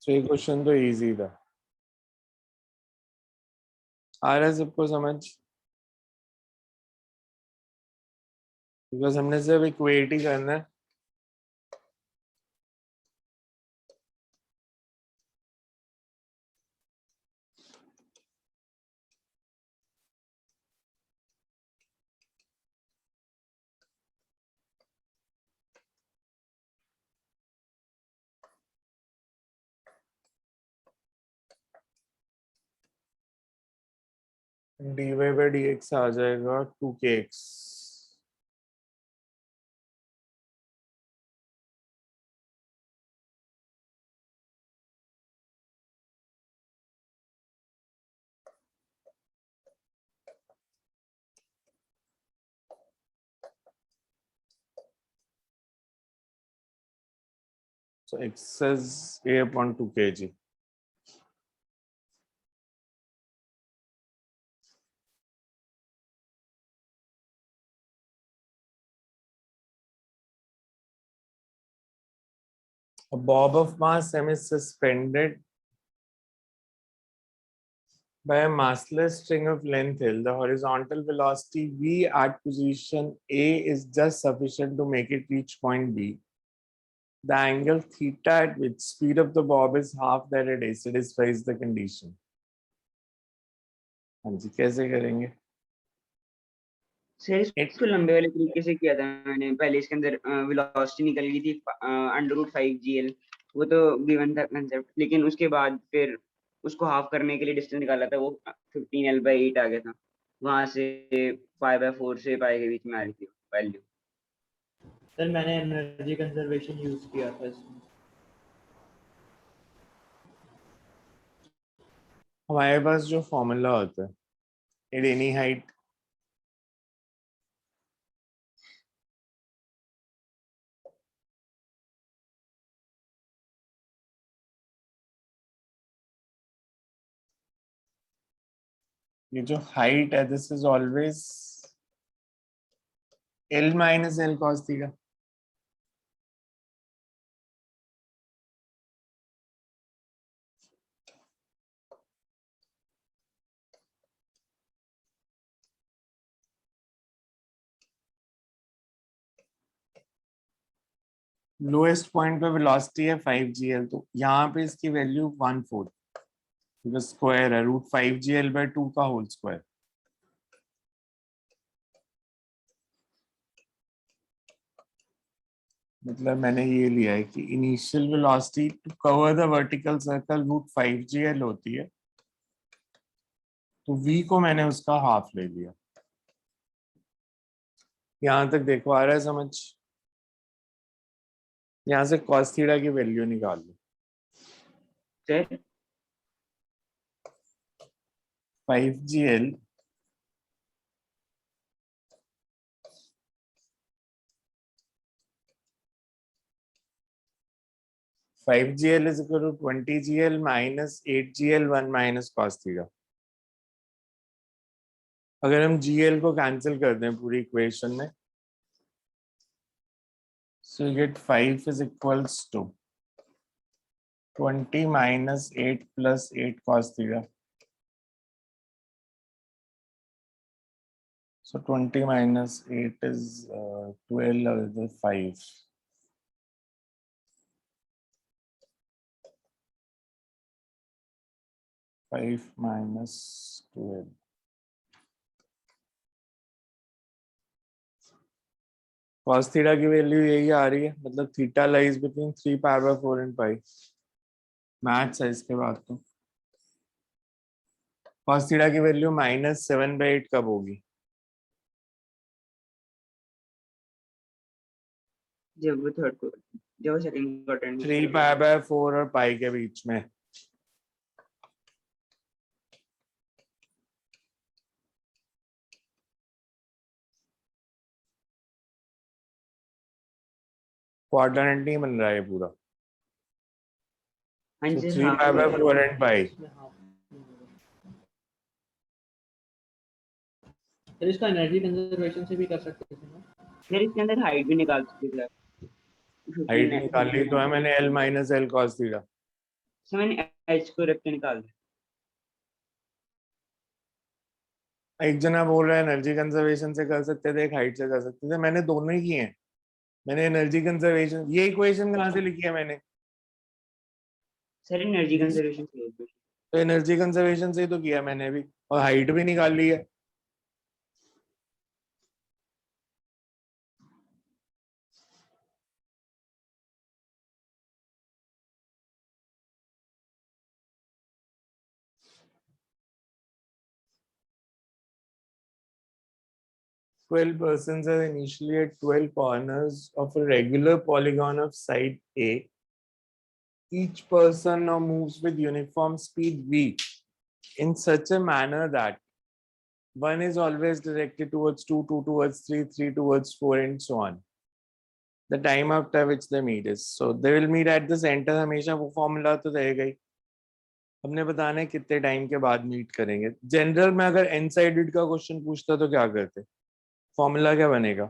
सो ये क्वेश्चन तो इजी था. आ रहा है सबको समझ? बिकॉज हमने सिर्फ इक्वेट ही करना है. dy by dx आ जाएगा 2kx. So x is a upon 2 kg. A bob of mass m is suspended by a massless string of length L. The horizontal velocity v at position A is just sufficient to make it reach point B. The angle theta at which speed of the bob is half that it is satisfies the condition. हाँ जी, कैसे करेंगे?
Sir इसको लंबे वाले तरीके से किया था मैंने। पहले इसके अंदर वेलोसिटी निकल गई थी √5 gl, वो तो गिवन था कंसेप्ट, लेकिन उसके बाद फिर उसको हाफ करने के लिए डिस्टेंस निकाला था, वो 15L/8 आ गया था। वहां से π/4 से π के बीच में आ रही थी वैल्यू।
सर मैंने एनर्जी कंजर्वेशन यूज किया था इसमें।
हमारे पास जो फॉर्मूला होता है एट एनी हाइट ये जो हाइट है this is always L minus L cos theta. Lowest point पे वेलोसिटी है 5gl, तो यहाँ पे इसकी वैल्यू 1/4 क्योंकि स्क्वायर है √5gl/2 का होल स्क्वायर। मतलब मैंने ये लिया है कि initial velocity to cover the vertical circle √5gl होती है, तो v को मैंने उसका हाफ ले लिया। यहां तक देखो आ रहा है समझ? यहां से cos थीटा की वैल्यू निकाल लो।
Sir
5gl is equal to 20gl minus 8gl 1 minus cos theta। अगर हम gl को कैंसिल कर दें पूरी इक्वेशन में, so you get 5 is equals to 20 minus 8 plus 8 cos theta। So 20 minus 8 is 12 is 5। Five minus 12। cos theta की value यही आ रही है, मतलब theta lies between 3π/4 and pi. Maths है इसके बाद तो। cos थीटा की वैल्यू -7/8 कब होगी?
जब वो सेकंड क्वाड्रेंट
3π/4 और पाई के बीच में। क्वाड्रेंट नहीं बन रहा है पूरा।
हाँ
So
जी
3π/4 and pi।
इसमें half सर इसका एनर्जी कंजर्वेशन से भी कर सकते थे ना?
सर इसके अंदर हाइट भी निकाल सकते थे।
हाइट निकाली तो है मैंने L minus L cos theta.
Sir मैंने h को रख के निकाल दिया।
एक जना बोल रहा है एनर्जी कंजर्वेशन से कर सकते थे, एक हाइट से कर सकते थे। मैंने दोनों ही किए हैं। मैंने एनर्जी कंजर्वेशन, ये इक्वेशन कहाँ से लिखी है मैंने?
सर एनर्जी कंजर्वेशन से
तो एनर्जी कंजर्वेशन से ही तो किया मैंने भी, और हाइट भी निकाल ली है। Twelve persons are initially at 12 corners of a regular polygon of side A. Each person now moves with uniform speed v in such a manner that 1 is always directed towards 2, 2 towards 3, 3 towards 4, and so on. the time after which they meet is. So they will meet at the center. हमेशा वो formula तो रहेगा ही. हमने बताना है कितने time के बाद मीट करेंगे. जनरल में अगर एन साइडेड का क्वेश्चन पूछता तो क्या करते? फॉर्मूला क्या बनेगा?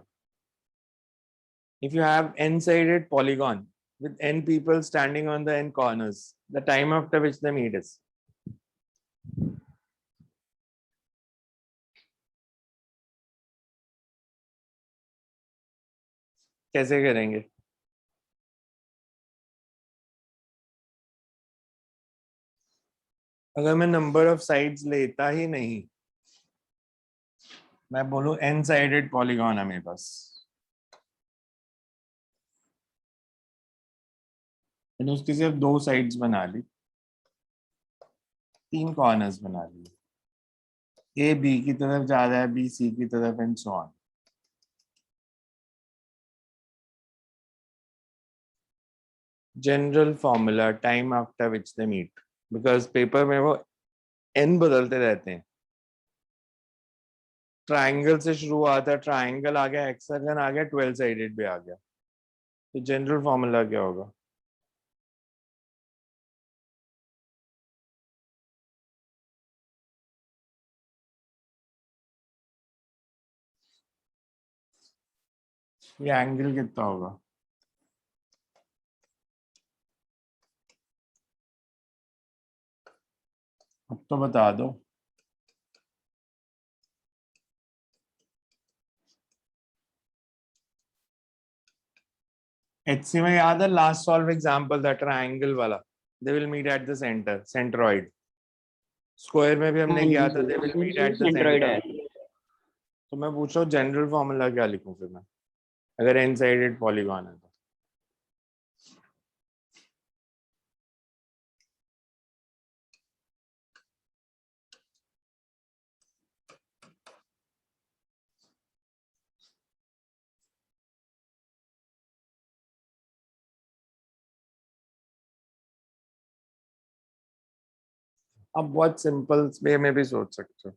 If you have n-sided polygon with n people standing on the n corners, the time after which they meet is. कैसे करेंगे? अगर मैं नंबर ऑफ साइड्स लेता ही नहीं, मैं बोलूं n साइडेड पॉलीगॉन है मेरे पास, मैंने उसकी सिर्फ 2 साइड्स बना ली, 3 कॉर्नर्स बना लिए, ए बी की तरफ जा रहा है, बी सी की तरफ, and so on. General formula time after which they meet, because paper में वो n बदलते रहते हैं. ट्राइंगल से शुरू हुआ था, ट्राइंगल आ गया, हेक्सागन आ गया, 12 साइडेड भी आ गया. तो जनरल फॉर्मूला क्या होगा? ये एंगल कितना होगा? अब तो बता दो. HC में याद है लास्ट सॉल्व एग्जांपल था ट्रायंगल वाला, they will meet at the centre, centroid. Square में भी हमने किया था, they will meet at the
centroid
centre.
है.
तो मैं पूछ रहा हूँ जनरल फॉर्मूला क्या लिखूं फिर मैं, अगर एन साइडेड पॉलीगॉन है तो? अब बहुत सिंपल वे में भी सोच सकते हो.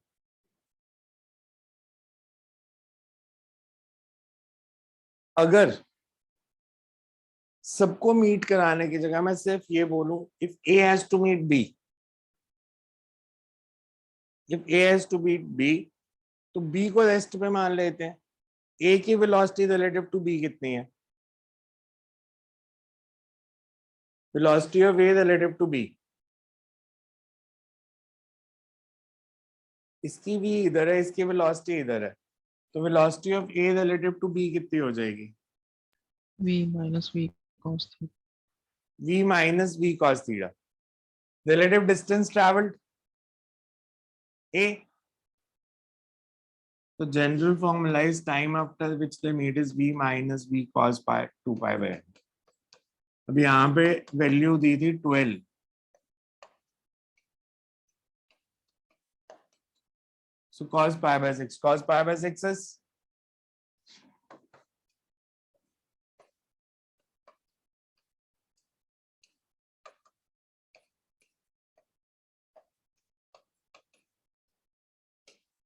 अगर सबको मीट कराने की जगह मैं सिर्फ ये बोलूं, if A has to meet B, if A has to meet B, तो बी को रेस्ट पे मान लेते हैं. ए की वेलोसिटी रिलेटिव टू बी कितनी है? Velocity of A relative to B, इसकी भी इधर है, इसकी वेलोसिटी इधर है, तो velocity of A relative to B कितनी हो जाएगी?
v minus v cos theta.
v minus v cos theta. Relative distance traveled a. So general formula is time after which they meet is v minus v cos pi 2 pi by n. अभी यहाँ पे value दी थी 12. So cos pi by 6. Cos pi by 6 is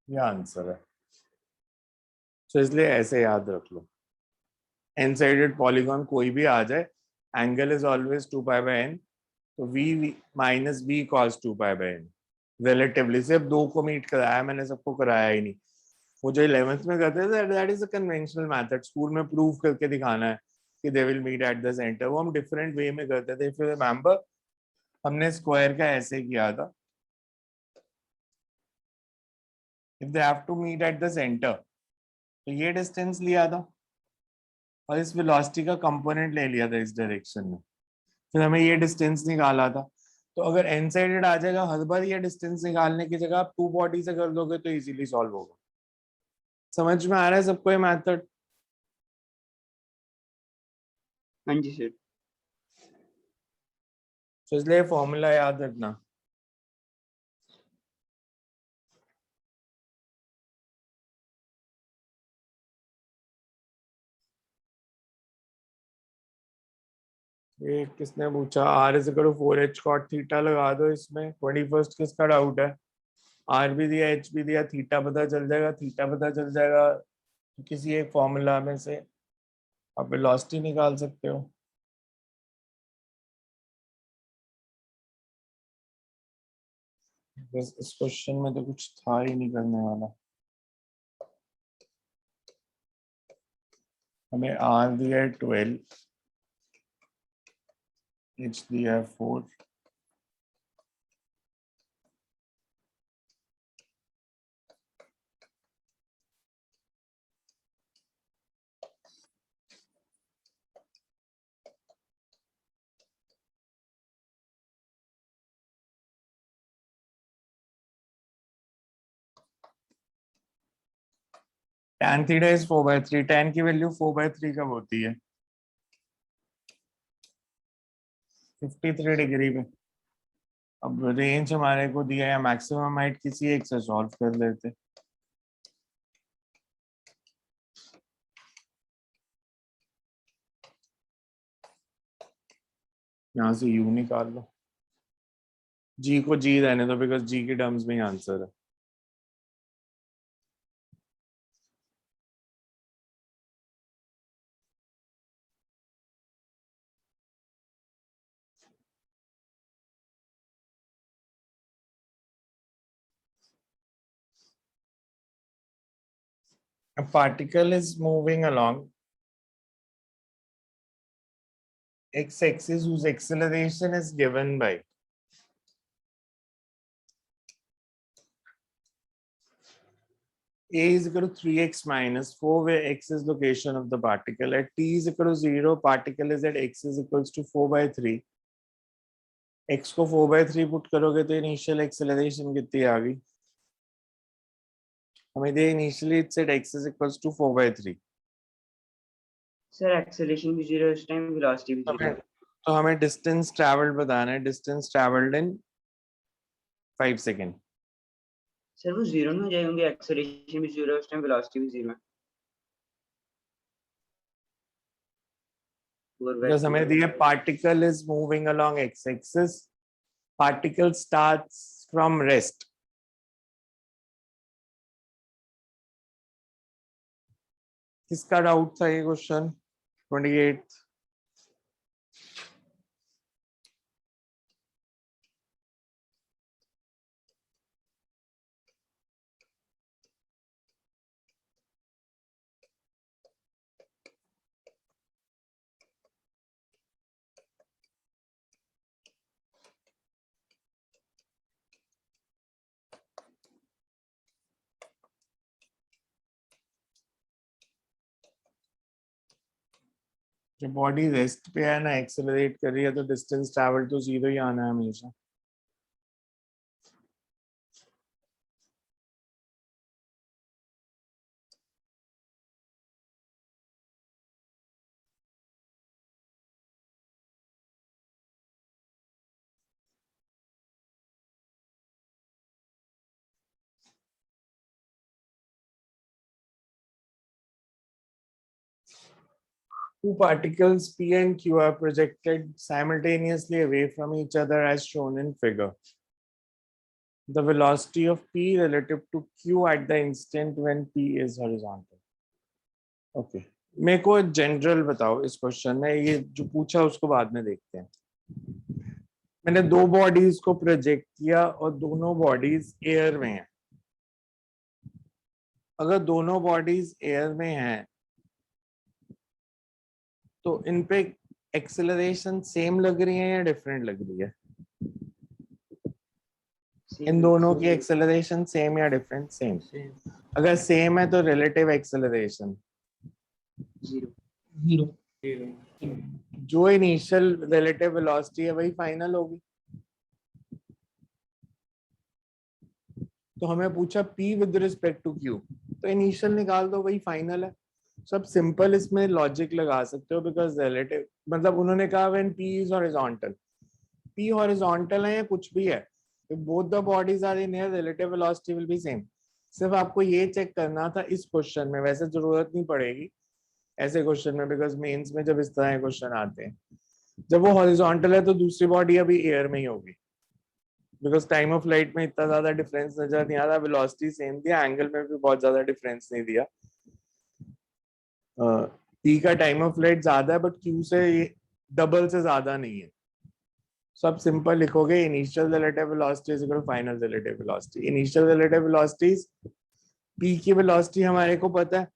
ये answer है. तो इसलिए ऐसे याद रख लो, एन साइडेड पॉलीगॉन कोई भी आ जाए, angle is always 2 pi by n, तो v minus v cos 2 pi by n. Relatively सिर्फ 2 को मीट कराया मैंने, सबको कराया ही नहीं. वो जो 11th में करते थे, that is a conventional method. School में प्रूव करके दिखाना है कि they will meet at the centre, वो हम डिफरेंट वे में करते थे. इफ यू रिमेंबर, हमने स्क्वायर का ऐसे किया था, if they have to meet at the centre, तो ये डिस्टेंस लिया था और इस वेलोसिटी का कंपोनेंट ले लिया था इस डायरेक्शन में, फिर हमें ये डिस्टेंस निकाला था. तो अगर एन साइडेड आ जाएगा, हर बार ये डिस्टेंस निकालने की जगह आप 2 बॉडी से कर दोगे तो इजीली सॉल्व होगा. समझ में आ रहा है सबको ये मेथड?
हाँ जी सर.
तो इसलिए फॉर्मूला याद रखना. ये किसने पूछा? R is equal to 4h cot theta लगा दो इसमें. 21st किसका डाउट है? आर भी दिया, एच भी दिया, थीटा पता चल जाएगा, थीटा पता चल जाएगा. किसी एक फॉर्मूला में से आप वेलोसिटी निकाल सकते हो। बस इस क्वेश्चन में तो कुछ था ही नहीं करने वाला। हमें आर दिया है 12, एच दिया है 4, tan थीटा इज 4/3। tan की वैल्यू 4/3 कब होती है? 53 डिग्री पे। अब रेंज हमारे को दिया है, मैक्सिमम हाइट किसी एक से सॉल्व कर लेते। यहाँ से यू निकाल लो, जी को जी रहने दो बिकॉज जी के टर्म्स में ही आंसर है। A particle is moving along x-axis whose acceleration is given by a is equal to 3x minus 4, where x is location of the particle. At t is equal to 0, particle is at x is equals to 4/3. x को 4/3 put करोगे तो initial acceleration कितनी आ गई? हमें दे initially it's at x is equals to 4/3।
Sir acceleration भी 0 इस टाइम, वेलोसिटी भी 0।
तो हमें डिस्टेंस ट्रैवल्ड बताना है, distance travelled in 5 second.
Sir वो 0 नहीं हो जाएंगे, एक्सेलरेशन भी 0 इस टाइम, वेलोसिटी भी 0 है।
Because हमें दिया particle is moving along x-axis, particle starts from rest। किसका डाउट था ये क्वेश्चन? 28। जब बॉडी रेस्ट पे है ना, एक्सेलरेट कर रही है, तो डिस्टेंस ट्रैवल तो 0 ही आना है हमेशा। Two particles P and Q are projected simultaneously away from each other as shown in figure. The velocity of P relative to Q at the instant when P is horizontal. Okay. मेरे को general बताओ इस question में, ये जो पूछा उसको बाद में देखते हैं। मैंने दो बॉडीज को प्रोजेक्ट किया और दोनों बॉडीज एयर में हैं। अगर दोनों बॉडीज एयर में हैं तो इन पे एक्सेलरेशन सेम लग रही है या डिफरेंट लग रही है? इन दोनों की एक्सेलरेशन सेम या डिफरेंट? सेम। अगर सेम है तो रिलेटिव एक्सेलरेशन
0।
जो इनिशियल रिलेटिव वेलोसिटी है वही फाइनल होगी। तो हमें पूछा P with respect to Q, तो इनिशियल निकाल दो, वही फाइनल है। सब सिंपल इसमें लॉजिक लगा सकते हो बिकॉज रिलेटिव, मतलब उन्होंने कहा when P is horizontal, P horizontal है या कुछ भी है, both the bodies are in air, relative velocity will be same. सिर्फ आपको ये चेक करना था इस क्वेश्चन में, वैसे जरूरत नहीं पड़ेगी ऐसे क्वेश्चन में बिकॉज मेंस में जब इस तरह के क्वेश्चन आते हैं, जब वो हॉरिजॉन्टल है तो दूसरी बॉडी अभी एयर में ही होगी बिकॉज टाइम ऑफ फ्लाइट में इतना ज्यादा डिफरेंस नजर नहीं आ रहा, वेलोसिटी सेम दिया, एंगल में भी बहुत ज्यादा डिफरेंस नहीं दिया। p का टाइम ऑफ फ्लाइट ज्यादा है बट q से डबल से ज्यादा नहीं है। सो आप सिंपल लिखोगे initial relative velocity is equal to final relative velocity. Initial relative velocity p की वेलोसिटी हमारे को पता है,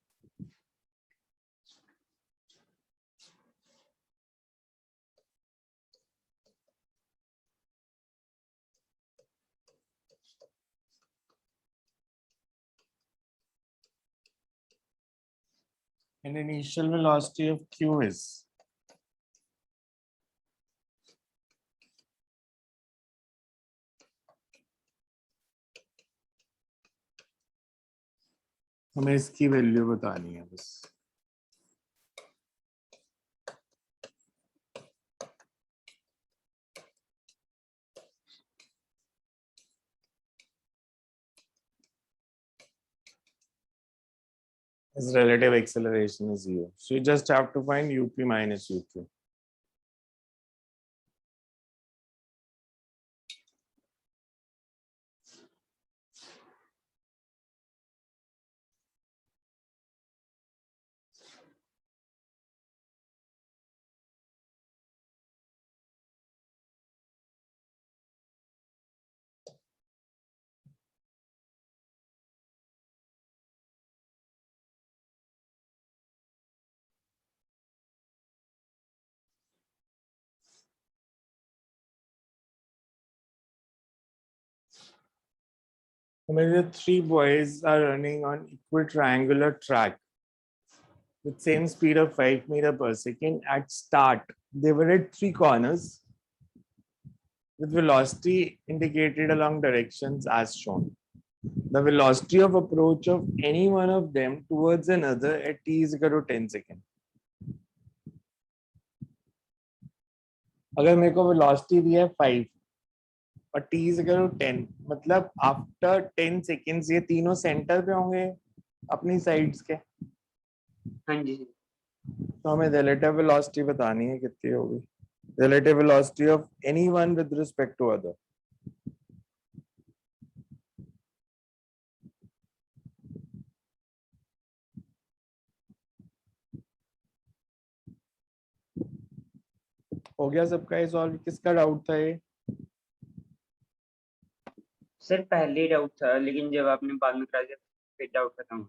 and initial velocity of q is हमें इसकी वैल्यू बतानी है बस। His relative acceleration is 0. So you just have to find up minus uq. The three boys are running on equal triangular track with same speed of 5 meters per second. At start, they were at three corners with velocity indicated along directions as shown. The velocity of approach of any one of them towards another at t is equal to 10 seconds. अगर मेरे को velocity दी है 5 और t is equal to 10, मतलब after 10 seconds ये तीनों centre पे होंगे अपनी साइड्स के।
हाँ जी सर।
तो हमें रिलेटिव वेलोसिटी बतानी है कितनी होगी, relative velocity of anyone with respect to other. हो गया सबका ये सॉल्व? किसका डाउट था ये?
सर पहले डाउट था लेकिन जब आपने बाद में करा दिया फिर डाउट खत्म।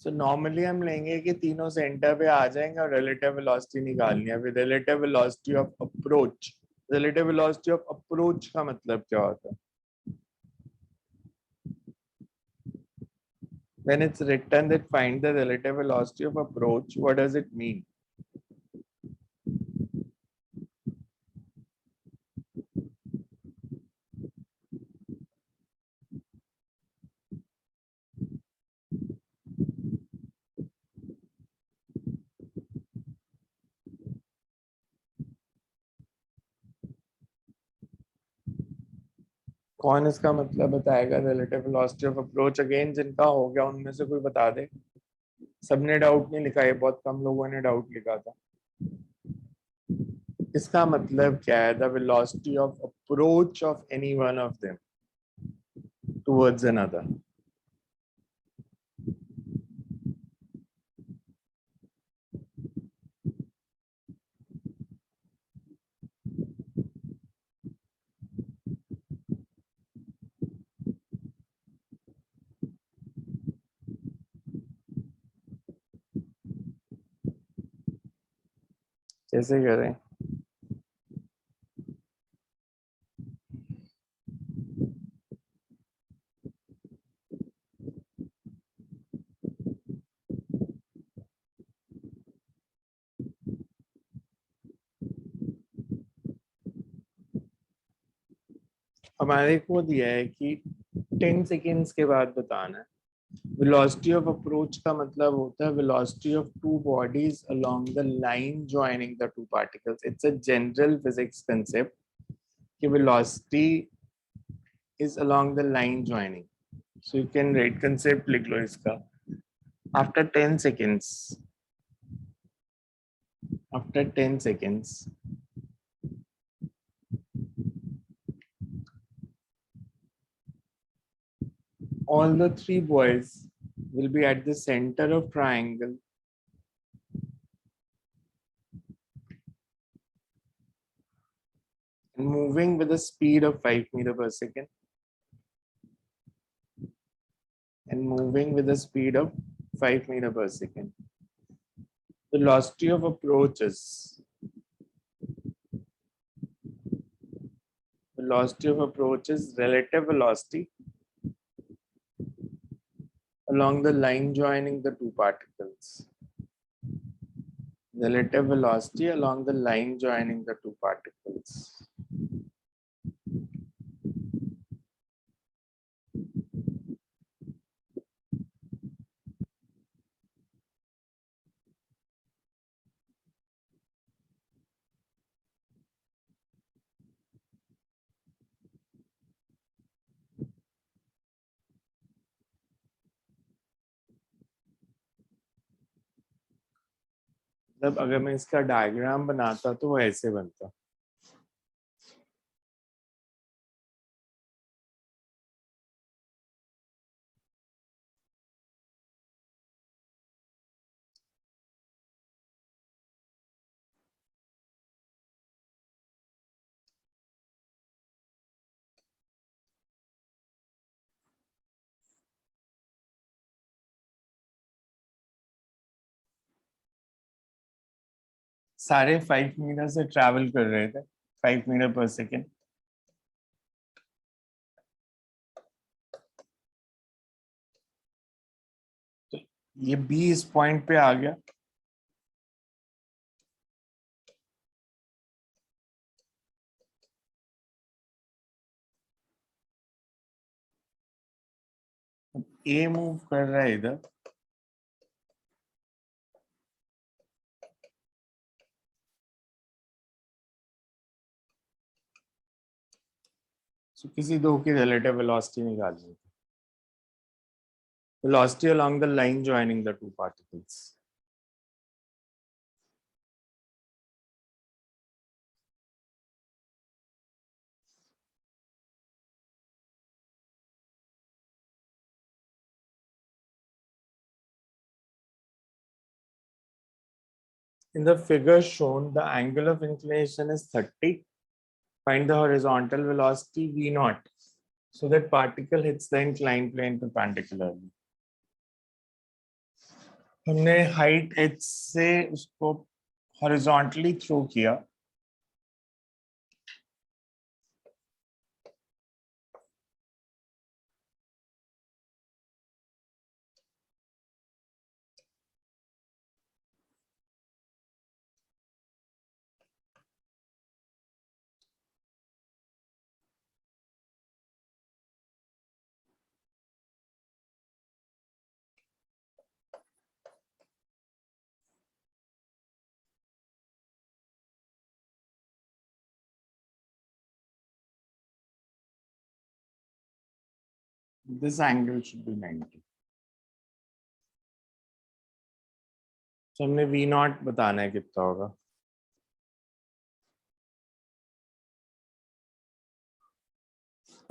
सो नॉर्मली हम लेंगे कि तीनों सेंटर पे आ जाएंगे और रिलेटिव वेलोसिटी निकालनी है with relative velocity of approach. Relative velocity of approach का मतलब क्या होता है? When it's written that find the relative velocity of approach, what does it mean? कौन इसका मतलब बताएगा? Relative velocity of approach again जिनका हो गया उनमें से कोई बता दे। सबने डाउट नहीं लिखा है, बहुत कम लोगों ने डाउट लिखा था। इसका मतलब क्या है? The velocity of approach of any one of them towards another. कैसे करें? हमारे को दिया है कि 10 सेकेंड्स के बाद बताना है। वेलोसिटी ऑफ अप्रोच का मतलब होता है velocity of two bodies along the line joining the two particles. It's a general physics concept कि velocity is along the line joining. So you can write concept लिख लो इसका। After 10 seconds all the three boys will be at the center of triangle and moving with a speed of 5 meter per second. And moving with a speed of 5 meter per second. Velocity of approach is relative velocity along the line joining the two particles. Relative velocity along the line joining the two particles. मतलब अगर मैं इसका diagram बनाता तो वो ऐसे बनता. सारे 5 मीटर से ट्रैवल कर रहे थे 5 मीटर पर सेकेंड. तो ये बी इस पॉइंट पे आ गया. ए मूव कर रहा है इधर. So, किसी दो की relative velocity निकालनी है. Velocity along the line joining the two particles. In the figure shown, the angle of inclination is 30. Find the horizontal velocity v0 so that particle hits the inclined plane perpendicularly. हमने height h से उसको horizontally throw किया. This angle should be 90. So हमने v0 बताना है कितना होगा.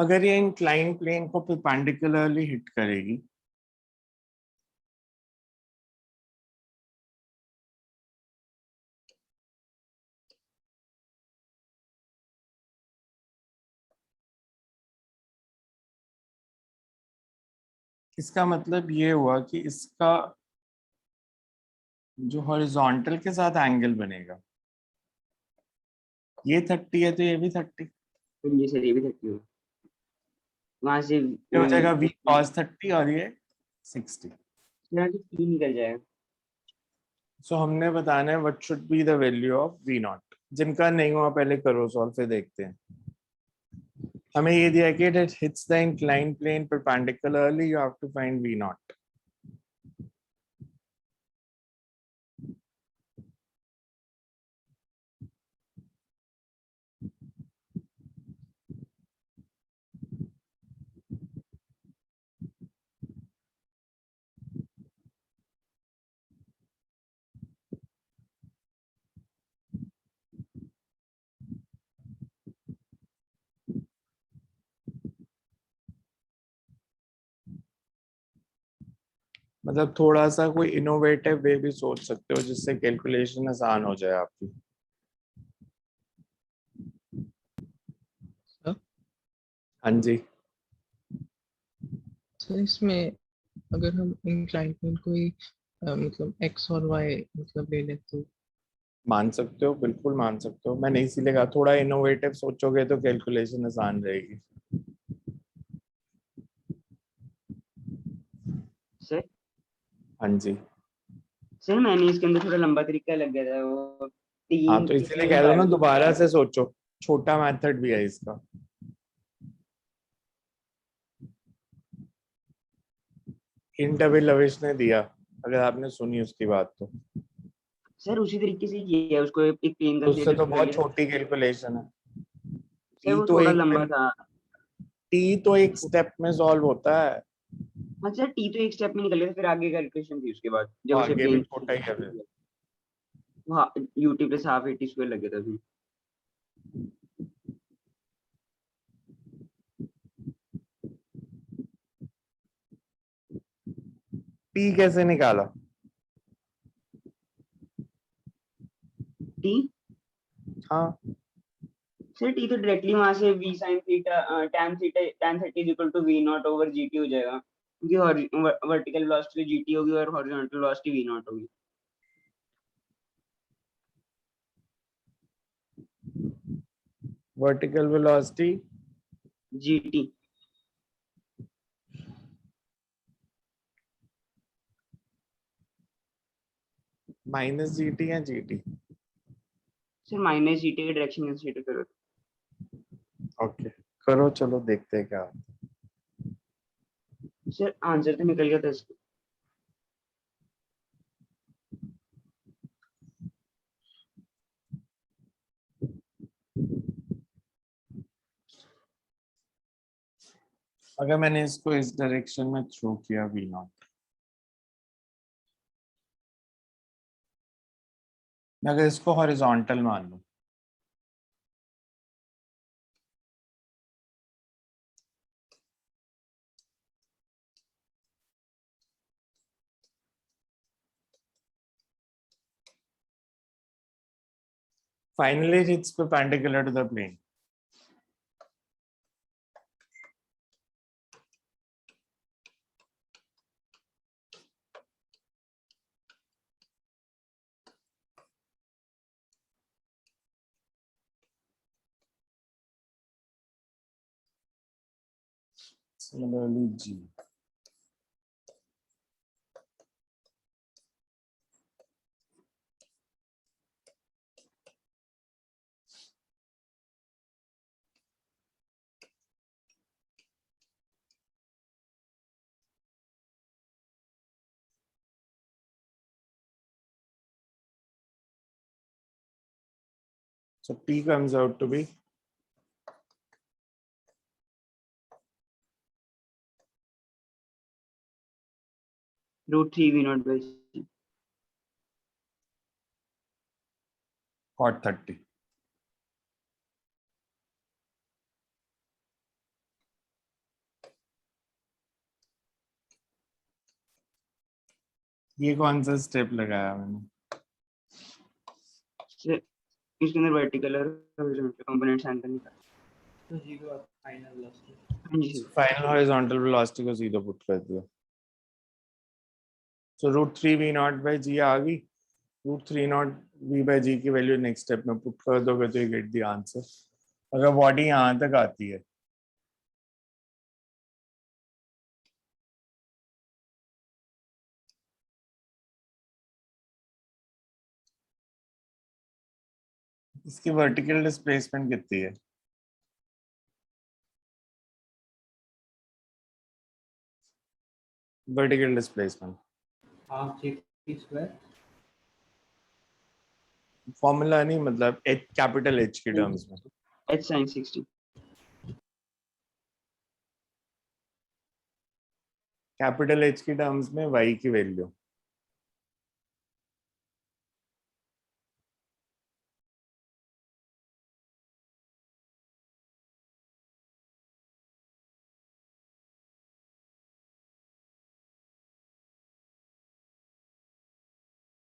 अगर ये inclined plane को perpendicularly hit करेगी इसका मतलब ये हुआ कि इसका जो हॉरिजॉन्टल के साथ एंगल बनेगा ये 30 है तो ये भी 30.
ये सर ये भी 30 हो वहां से
ये हो जाएगा v cos 30 और ये 60.
यहाँ से p निकल जाएगा.
सो हमने बताना है what should be the value of v0. जिनका नहीं हुआ पहले करो सॉल्व फिर देखते हैं. हमें ये दिया कि it hits the inclined plane perpendicularly, you have to find v0. मतलब थोड़ा सा कोई इनोवेटिव वे भी सोच सकते हो जिससे कैलकुलेशन आसान हो जाए आपकी. हाँ जी,
सर इसमें अगर हम इंक्लाइन प्लेन को ही मतलब एक्स और वाई मतलब ले लें तो
मान सकते हो, बिल्कुल मान सकते हो। मैंने इसीलिए कहा थोड़ा इनोवेटिव सोचोगे तो कैलकुलेशन आसान रहेगी।
सर
हाँ जी,
सर मैंने इसके अंदर थोड़ा लंबा तरीका लग गया था, वो
हाँ
तीन
तो इसीलिए
तीन
कह रहा हूँ ना,
डाल
दोबारा से सोचो। छोटा मेथड भी है इसका। हिंट अभी लविश ने दिया, अगर आपने सुनी उसकी बात तो।
सर उसी तरीके से ही किया है, उसको एक प्लेन
तो उससे
कंसीडर
तो
कर
बहुत
लिया।
छोटी कैलकुलेशन है।
सर
टी
वो
तो
थोड़ा
एक
लंबा था।
टी तो एक स्टेप में सॉल्व होता है।
हाँ सर, टी तो एक स्टेप में निकल गया था, फिर आगे कैलकुलेशन थी उसके बाद
तो
जब उसे
आगे भी
प्लेन
छोटा ही है फिर।
हाँ UT plus half eighty square लग गया था उसमें।
टी कैसे निकाला?
टी
हाँ,
सर टी तो डायरेक्टली वहां से v sine theta tan theta is equal to v naught over gt हो जाएगा, क्योंकि वर्टिकल वेलोसिटी जीटी होगी और हॉरिजॉन्टल वेलोसिटी वी नॉट होगी।
Vertical velocity
gt
minus gt या जीटी?
सर माइनस जीटी के डायरेक्शन कंसीडर करो।
ओके, करो, चलो देखते हैं क्या।
सर आंसर तो निकल गया था इसका।
अगर मैंने इसको इस डायरेक्शन में थ्रो किया वी नॉट, मैं अगर इसको हॉरिजॉन्टल मान लूं, finally it's perpendicular to the plane. Similarly, G. So P comes out to be
√3 v naught by
cot 30. ये कौन सा स्टेप लगाया मैंने?
सर इसके अंदर वर्टिकल और हॉरिजॉन्टल कंपोनेंट्स आंसर निकाल।
तो जीरो आप फाइनल वेलोसिटी।
हाँ जी सर।
फाइनल हॉरिजॉन्टल वेलोसिटी को सीधा पुट कर दिया। So √3 v naught by g आ गई। √3 naught v by g की वैल्यू नेक्स्ट स्टेप में पुट कर दोगे तो यू गेट द आंसर। अगर बॉडी यहाँ तक आती है, इसकी वर्टिकल डिस्प्लेसमेंट कितनी है? Vertical displacement
half gt square.
Formula नहीं, मतलब एच, कैपिटल एच की टर्म्स में।
H sine 60।
कैपिटल एच की टर्म्स में y की वैल्यू।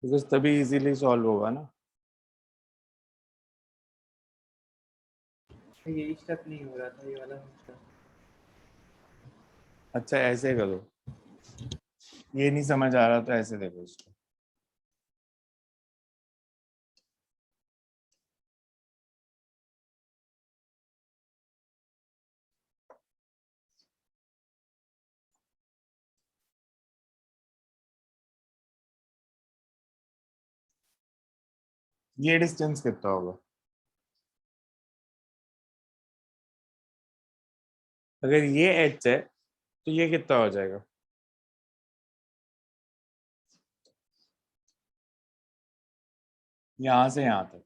बिकॉज तभी इजीली सॉल्व होगा ना।
यही स्टेप नहीं हो रहा था, ये वाला स्टेप।
अच्छा ऐसे करो, ये नहीं समझ आ रहा तो ऐसे देखो इसको। ये डिस्टेंस कितना होगा? अगर ये h है तो ये कितना हो जाएगा? यहां से यहां तक।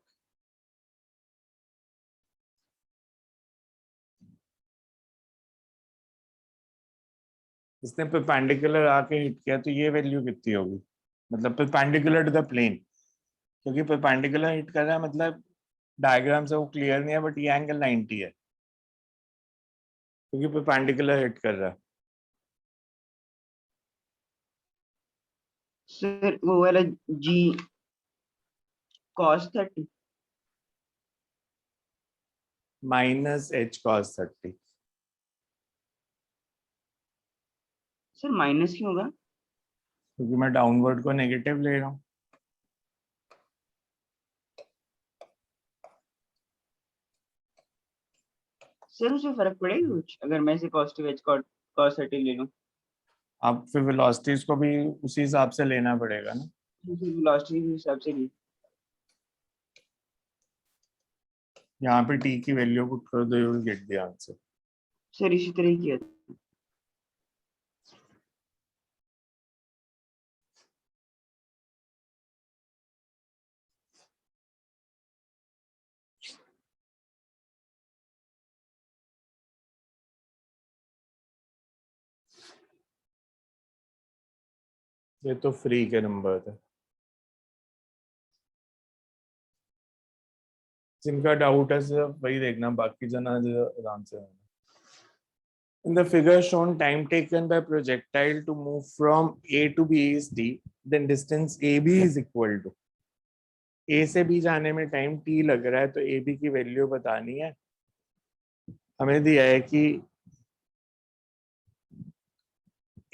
इसने परपेंडिकुलर आके हिट किया तो ये वैल्यू कितनी होगी? मतलब परपेंडिकुलर टू द प्लेन, क्योंकि परपेंडिकुलर हिट कर रहा है मतलब डायग्राम से वो क्लियर नहीं है, बट ये एंगल 90 है क्योंकि परपेंडिकुलर हिट कर रहा है।
सर वो वाला जी cos 30।
-h cos 30।
Sir minus क्यों होगा?
क्योंकि मैं डाउनवर्ड को नेगेटिव ले रहा हूँ।
सर उससे फर्क पड़ेगा कुछ अगर मैं इसे पॉजिटिव एच cos 30 ले लूं?
अब फिर वेलोसिटीज को भी उसी हिसाब से लेना पड़ेगा ना।
वेलोसिटी के हिसाब से भी।
यहाँ पे t की वैल्यू पुट कर दो, you will get the answer.
Sir इसी तरह ही किया था।
ये तो फ्री के नंबर थे। जिनका डाउट है सिर्फ वही देखना, बाकी जना आराम से होना। In the figure shown, time taken by projectile to move from A to B is t, then distance AB is equal to, A से B जाने में टाइम t लग रहा है तो AB की वैल्यू बतानी है। हमें दिया है कि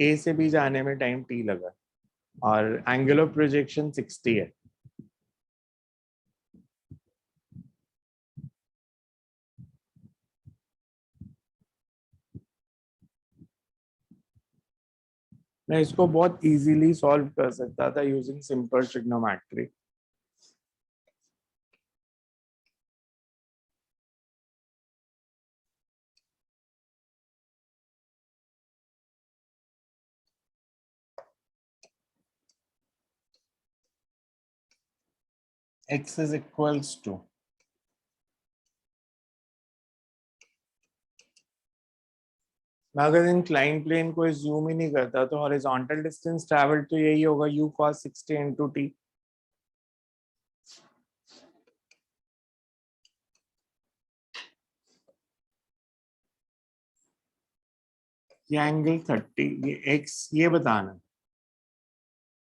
A से B जाने में टाइम t लगा और एंगल ऑफ प्रोजेक्शन 60 है। मैं इसको बहुत इजीली सॉल्व कर सकता था using simple trigonometry. x is equals to, मैं अगर इंक्लाइन प्लेन को जूम ही नहीं करता तो हॉरिजॉन्टल डिस्टेंस ट्रैवल तो यही होगा u cos 60 into t। ये एंगल 30, ये x ये बताना,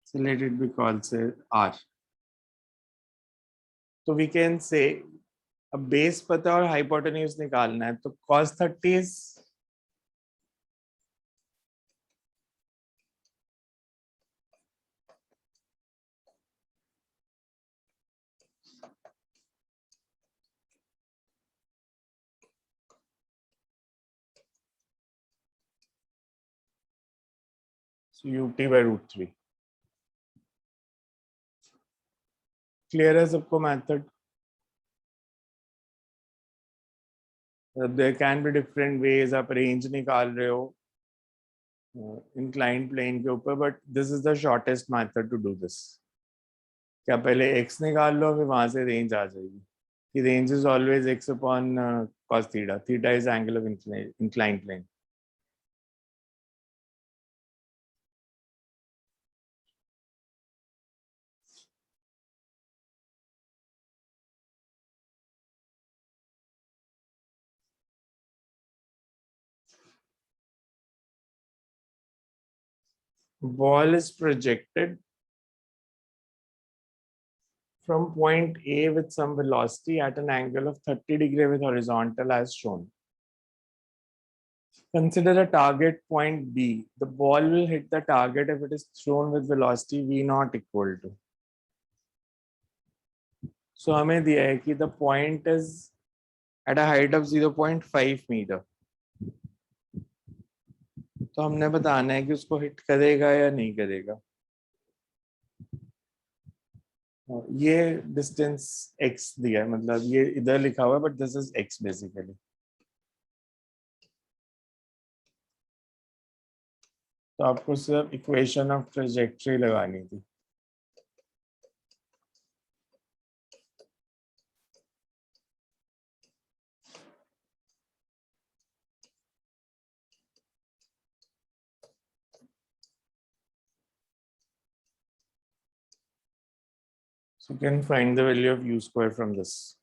so let it be called say r। तो वी कैन से अब बेस पता है और हाइपोटेन्यूज निकालना है, तो cos 30 is so ut by √3। Clear है सबको method? There can be different ways, आप रेंज निकाल रहे हो इंक्लाइंड प्लेन के ऊपर, but this is the shortest method to do this. क्या पहले x निकाल लो फिर वहां से रेंज आ जाएगी कि range is always x upon cos theta, theta is angle of inclined plane. Ball is projected from point A with some velocity at an angle of 30 degree with horizontal as shown. Consider a target point B. The ball will hit the target if it is thrown with velocity v naught equal to. So हमें दिया है कि the point is at a height of 0.5 meter. तो हमने बताना है कि उसको हिट करेगा या नहीं करेगा. ये डिस्टेंस x दिया है, मतलब ये इधर लिखा हुआ है, but this is x basically. तो आपको सिर्फ इक्वेशन ऑफ ट्रेजेक्टरी लगानी थी. So you can find the value of u square from this.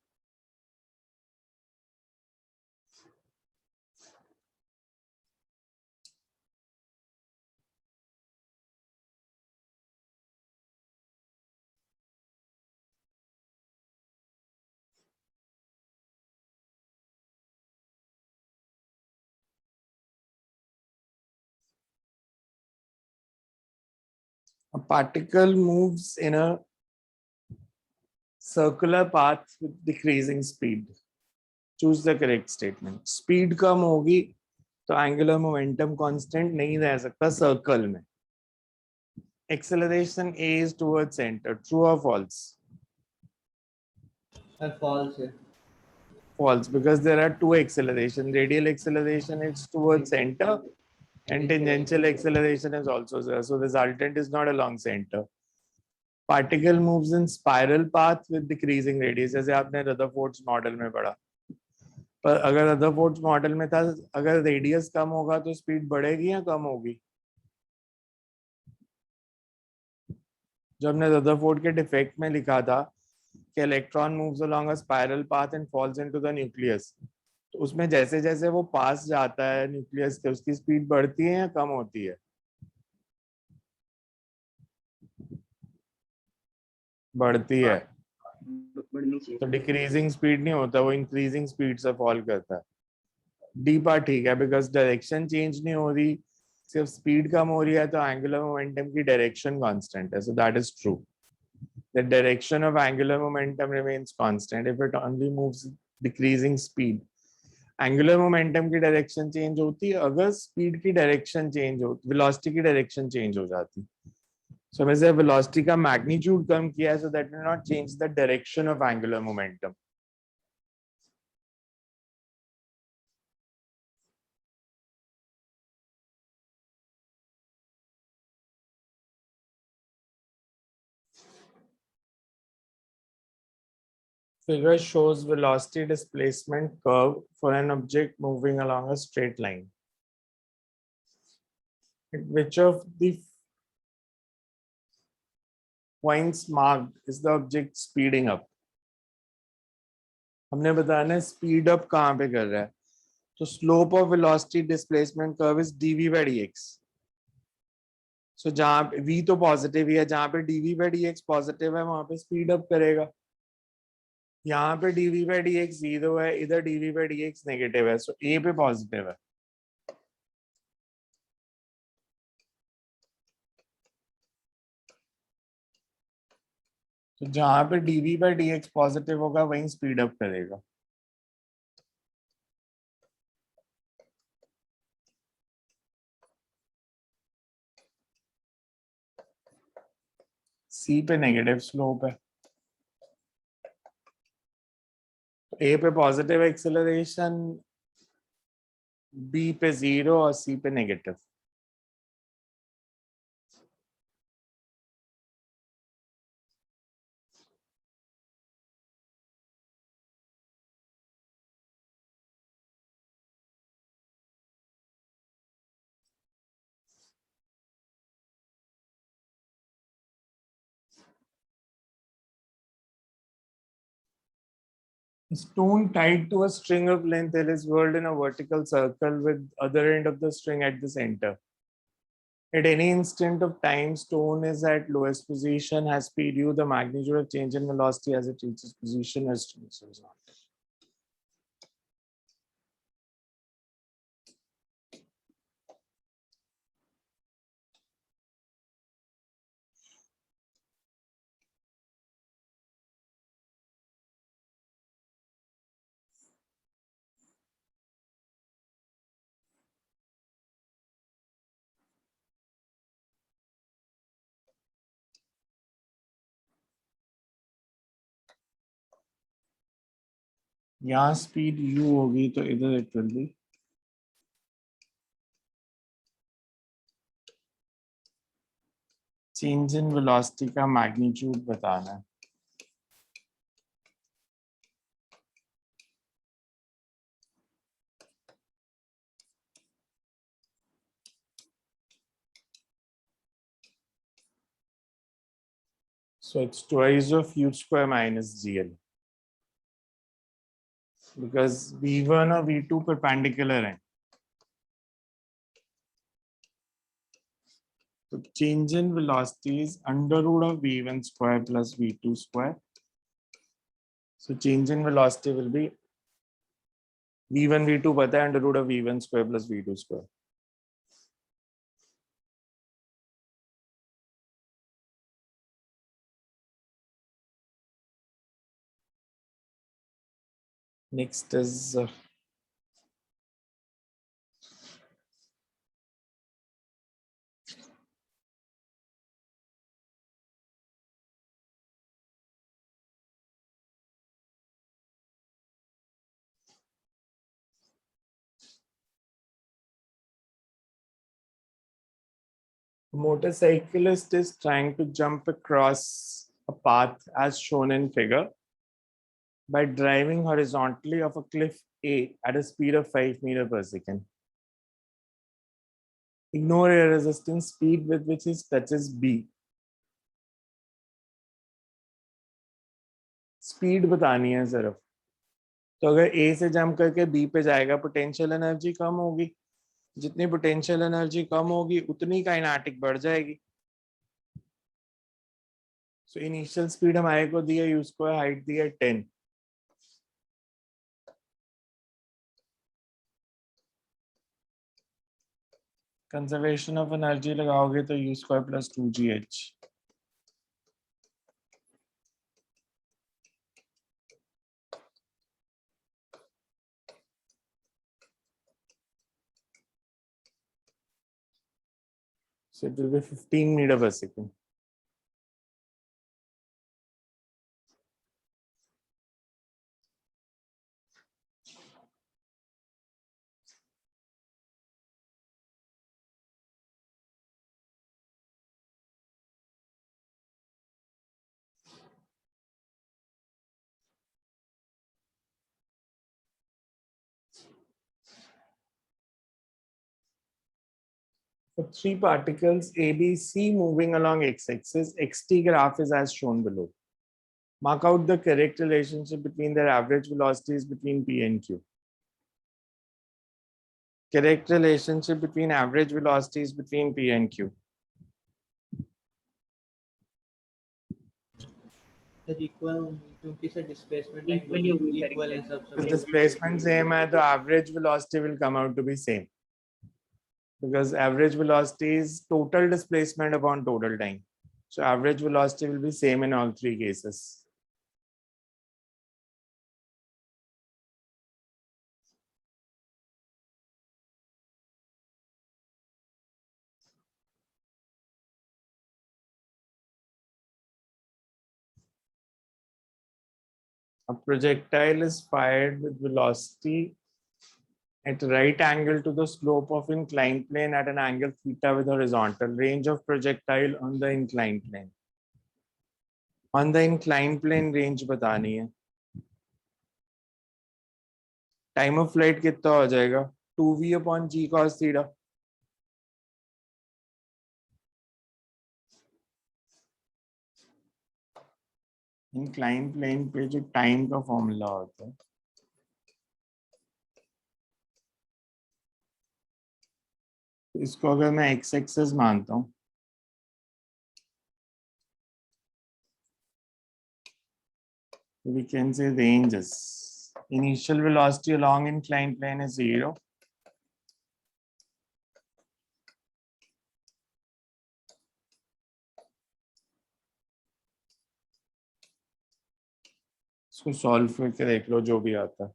A particle moves in a circular path with decreasing speed. Choose the correct statement. Speed कम होगी तो angular momentum constant नहीं रह सकता circle में. Acceleration A is towards center. True or false?
false है.
False, because there are two acceleration. Radial acceleration is towards center and tangential acceleration is also there. So the resultant is not along center. Particle moves in spiral path with decreasing radius. जैसे आपने Rutherford's model में पढ़ा. पर अगर Rutherford's model में था, अगर radius कम होगा तो स्पीड बढ़ेगी या कम होगी? जो हमने रदरफोर्ड के डिफेक्ट में लिखा था कि electron moves along a spiral path and falls into the nucleus, तो उसमें जैसे जैसे वो पास जाता है न्यूक्लियस के, उसकी स्पीड बढ़ती है या कम होती है? बढ़ती है.
बढ़नी चाहिए.
तो डिक्रीजिंग स्पीड नहीं होता, वो इंक्रीजिंग स्पीड से फॉल करता है. डी पार्ट ठीक है, बिकॉज डायरेक्शन चेंज नहीं हो रही, सिर्फ स्पीड कम हो रही है, तो एंगुलर मोमेंटम की डायरेक्शन कांस्टेंट है. So that is true. The direction of angular momentum remains constant if it only moves decreasing speed. Angular momentum की डायरेक्शन चेंज होती है अगर स्पीड की डायरेक्शन चेंज हो, वेलोसिटी की डायरेक्शन चेंज हो जाती. So हमें सिर्फ वेलोसिटी का मैग्नीट्यूड कम किया है, so that will not change the direction of angular momentum. Figure shows velocity displacement curve for an object moving along a straight line. Which of the points marked is the object speeding up? हमने बताना है speed up कहाँ पे कर रहा है. तो slope of velocity displacement curve is dv by dx. सो जहाँ पे v तो पॉजिटिव ही है, जहाँ पे dv by dx पॉजिटिव है वहां पे स्पीड अप करेगा. यहाँ पे dv by dx 0 है, इधर dv by dx नेगेटिव है, सो a पे पॉजिटिव है. तो जहाँ पे dv by dx पॉजिटिव होगा वहीं स्पीड अप करेगा. C पे नेगेटिव स्लोप है, A पे पॉजिटिव एक्सेलरेशन, B पे 0 और C पे negative. A stone tied to a string of length L is whirled in a vertical circle with other end of the string at the center. At any instant of time, stone is at lowest position, has speed u, the magnitude of change in velocity as it reaches position as string is horizontal. यहाँ speed u होगी तो इधर it will be change in velocity का magnitude बताना है. So it's twice of u square minus gl. Because v1 और v2 perpendicular हैं. So change in velocity is under root of v1 square plus v2 square. So change in velocity will be v1 v2 पता है under root of v1 square plus v2 square. Next is a motorcyclist is trying to jump across a path as shown in figure by driving horizontally off a cliff A at a speed of 5 meters per second. Ignore air resistance speed with which it touches B. Speed बतानी है सिर्फ. तो अगर A से jump करके B पे जाएगा potential energy कम होगी. जितनी पोटेंशियल एनर्जी कम होगी उतनी काइनेटिक बढ़ जाएगी. सो इनिशियल स्पीड हमारे को दी है u स्क्वायर, हाइट दी है 10. कंजर्वेशन ऑफ एनर्जी लगाओगे तो u square plus 2gh. So it will be 15 meters per second. For three particles A, B, C moving along x-axis, xt graph is as shown below. Mark out the correct relationship between their average velocities between P and Q. Correct relationship between average velocities between P and Q.
Sir equal क्योंकि sir displacement
Equally होगी sir
equal है
exactly.
सब
If displacement same है, the average velocity will come out to be same. Because average velocity is total displacement upon total time. So average velocity will be same in all three cases. A projectile is fired with velocity at right angle to the slope of inclined plane at an angle theta with horizontal. Range of projectile on the inclined plane. On the inclined plane range बतानी है. Time of flight कितना हो जाएगा? 2v upon g cos theta. Inclined plane पे जो time का formula होता है इसको अगर मैं x एक्सेस मानता हूँ we can say ranges. Initial velocity along inclined plane is 0. इसको सॉल्व करके देख लो जो भी आता है.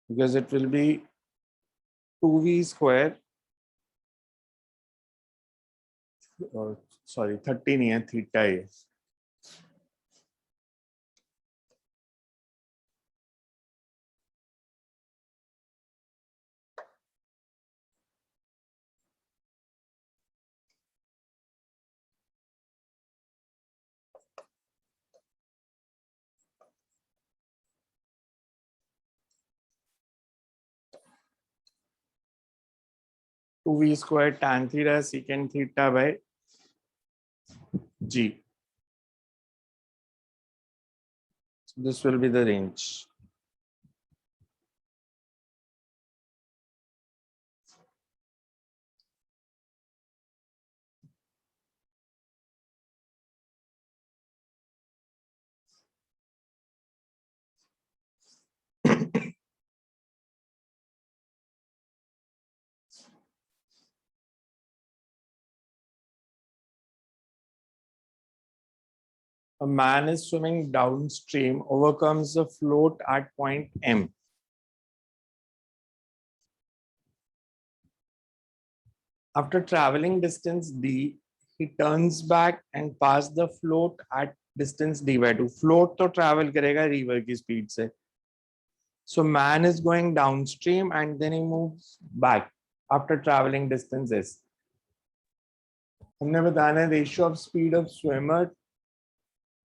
Because it will be 2v square. Sorry, 30 नहीं है, theta है. 2v square tan theta secant theta by g. So this will be the range. A man is swimming downstream, overcomes the float at point M. After traveling distance d, he turns back and pass the float at distance d by 2. Float तो travel करेगा river की speed से. So man is going downstream and then he moves back after traveling distance s. हमने बताना है ratio of speed of swimmer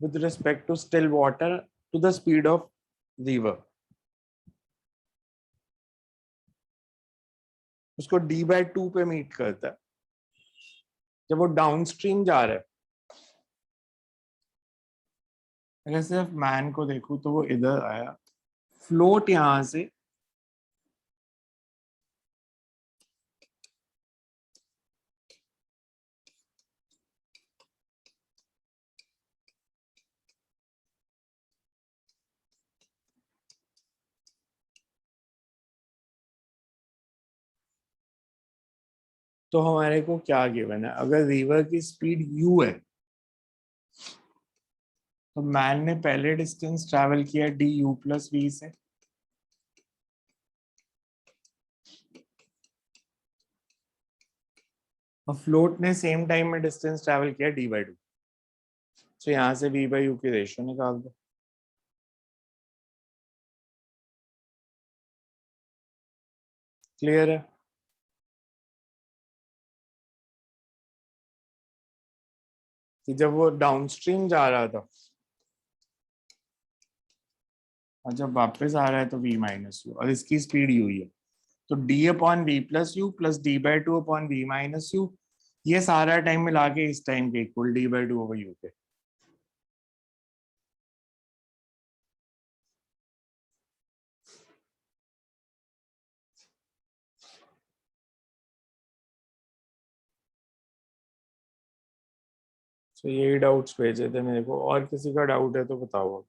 with respect to still water to the speed of river. उसको d by 2 पे meet करता है जब वो downstream जा रहा है. अगर सिर्फ मैन को देखूं तो वो इधर आया, फ्लोट यहां से तो हमारे को क्या गिवन है. अगर रिवर की स्पीड u है तो मैन ने पहले डिस्टेंस ट्रैवल किया du प्लस v से, और फ्लोट ने सेम टाइम में डिस्टेंस ट्रैवल किया d by 2. तो यहां से v by u की रेशियो निकाल दो. क्लियर है. कि जब वो डाउनस्ट्रीम जा रहा था और जब वापस आ रहा है तो v माइनस यू, और इसकी स्पीड u ही है, तो d upon v plus u plus d by 2 upon v minus u, ये सारा टाइम मिला के इस टाइम के equal d by 2 over u के. तो यही डाउट्स भेजे थे मेरे को, और किसी का डाउट है तो बताओ.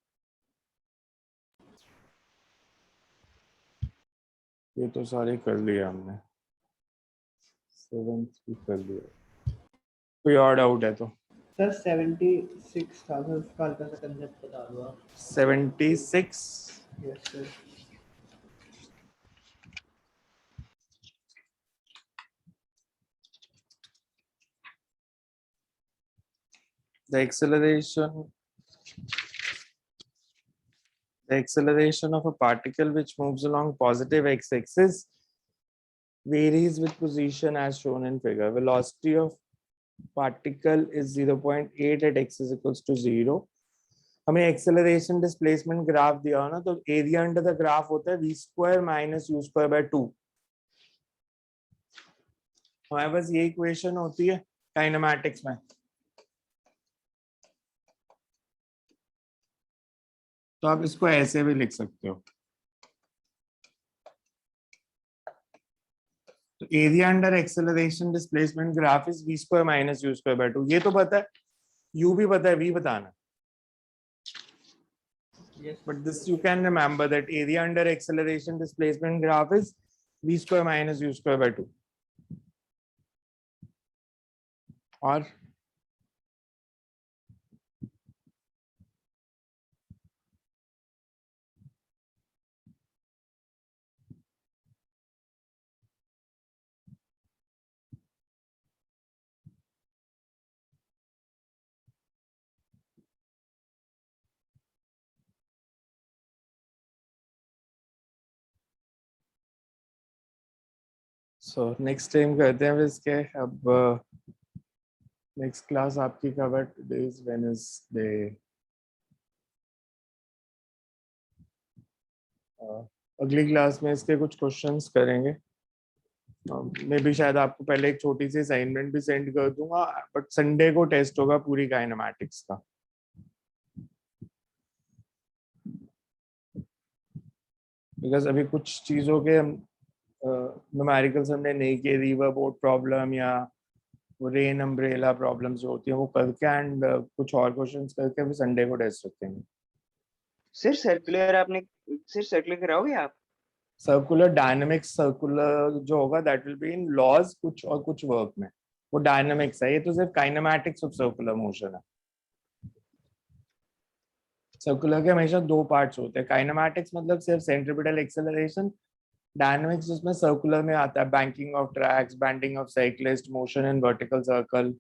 ये तो सारे कर लिए हमने, 7 भी कर लिया. कोई और डाउट है तो
सर 76,000 उसका हल्का सा कंसेप्ट बता दो आप.
76.
Yes sir.
The acceleration of a particle which moves along positive x-axis varies with position as shown in figure. Velocity of particle is 0.8 at x is equals to 0. हमें acceleration displacement graph दिया हो ना, तो area under the graph होता है v square minus u square by 2. हमारे पास ये इक्वेशन होती है काइनेमैटिक्स में. तो आप इसको ऐसे भी लिख सकते हो. तो area under acceleration displacement graph is v square minus u square by 2. ये तो पता है, u भी पता है, v बताना.
Yes.
But this you can remember that area under acceleration displacement graph is v square minus u square by 2. और so next time करते हैं इसके. अब नेक्स्ट क्लास आपकी कवर टुडे इज वेडनेसडे. अगली क्लास में इसके कुछ क्वेश्चंस करेंगे. मैं भी शायद आपको पहले एक छोटी सी असाइनमेंट भी सेंड कर दूंगा, बट संडे को टेस्ट होगा पूरी काइनेमैटिक्स का। बिकॉज अभी कुछ चीजों के हम न्यूमेरिकल्स हमने नहीं किए, रिवर बोट प्रॉब्लम या वो रेन अम्ब्रेला प्रॉब्लम्स जो होती हैं वो करके, एंड कुछ और क्वेश्चंस करके फिर संडे को टेस्ट रखेंगे।
सर सर्कुलर कराओगे आप?
सर्कुलर डायनामिक्स, सर्कुलर जो होगा that will be in laws कुछ और कुछ वर्क में, वो डायनामिक्स है, ये तो सिर्फ काइनेमैटिक्स ऑफ सर्कुलर मोशन है। सर्कुलर के हमेशा दो पार्ट्स होते हैं, काइनेमैटिक्स मतलब सिर्फ सेंट्रीपिटल एक्सेलरेशन, डायनामिक्स जिसमें सर्कुलर में आता है banking of tracks, bending of cyclist, motion in vertical circle,